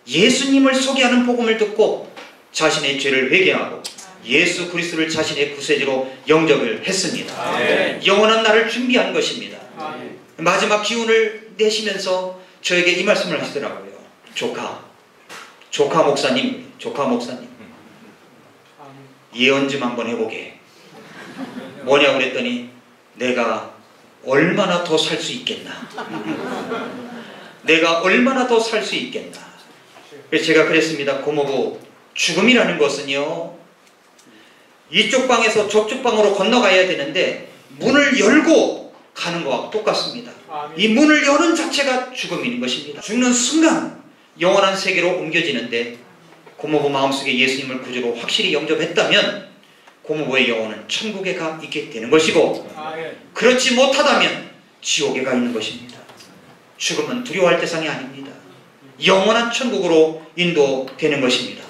예수님을 소개하는 복음을 듣고 자신의 죄를 회개하고 예수 그리스도를 자신의 구세주로 영접을 했습니다.
네.
영원한 날을 준비한 것입니다.
네.
마지막 기운을 내시면서 저에게 이 말씀을 하시더라고요. 조카 목사님 예언 좀 한번 해보게. 뭐냐 그랬더니 내가 얼마나 더 살 수 있겠나. 내가 얼마나 더 살 수 있겠나. 그래서 제가 그랬습니다. 고모부, 죽음이라는 것은요, 이쪽 방에서 저쪽 방으로 건너가야 되는데 문을 열고 가는 것과 똑같습니다. 이 문을 여는 자체가 죽음인 것입니다. 죽는 순간 영원한 세계로 옮겨지는데 고모부 마음속에 예수님을 구주로 확실히 영접했다면 고모부의 영혼은 천국에 가 있게 되는 것이고, 그렇지 못하다면 지옥에 가 있는 것입니다. 죽음은 두려워할 대상이 아닙니다. 영원한 천국으로 인도되는 것입니다.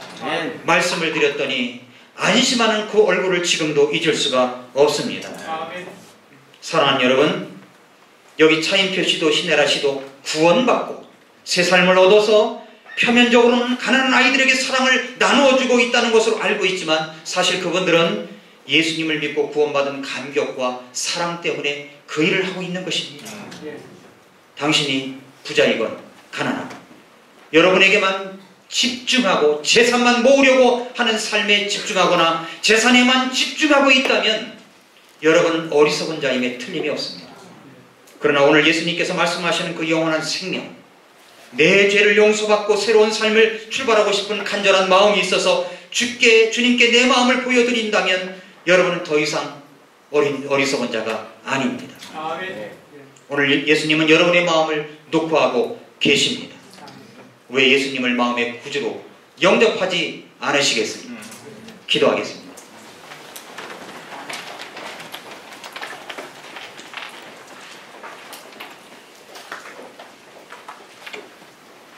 말씀을 드렸더니 안심하는 그 얼굴을 지금도 잊을 수가 없습니다. 사랑하는 여러분, 여기 차인표 씨도 신혜라 씨도 구원받고 새 삶을 얻어서 표면적으로는 가난한 아이들에게 사랑을 나누어주고 있다는 것으로 알고 있지만 사실 그분들은 예수님을 믿고 구원받은 감격과 사랑 때문에 그 일을 하고 있는 것입니다. 당신이 부자이건 가난하건 여러분에게만 집중하고 재산만 모으려고 하는 삶에 집중하거나 재산에만 집중하고 있다면 여러분은 어리석은 자임에 틀림이 없습니다. 그러나 오늘 예수님께서 말씀하시는 그 영원한 생명, 내 죄를 용서받고 새로운 삶을 출발하고 싶은 간절한 마음이 있어서 주님께 내 마음을 보여드린다면 여러분은 더 이상 어리석은 자가 아닙니다. 오늘 예수님은 여러분의 마음을 녹화하고 계십니다. 왜 예수님을 마음의 구주로 영접하지 않으시겠습니까? 기도하겠습니다.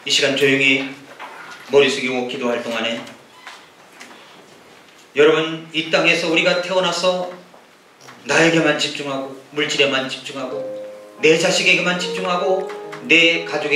이 시간 조용히 머리 숙이고 기도할 동안에 여러분, 이 땅에서 우리가 태어나서 나에게만 집중하고 물질에만 집중하고 내 자식에게만 집중하고 내 가족에게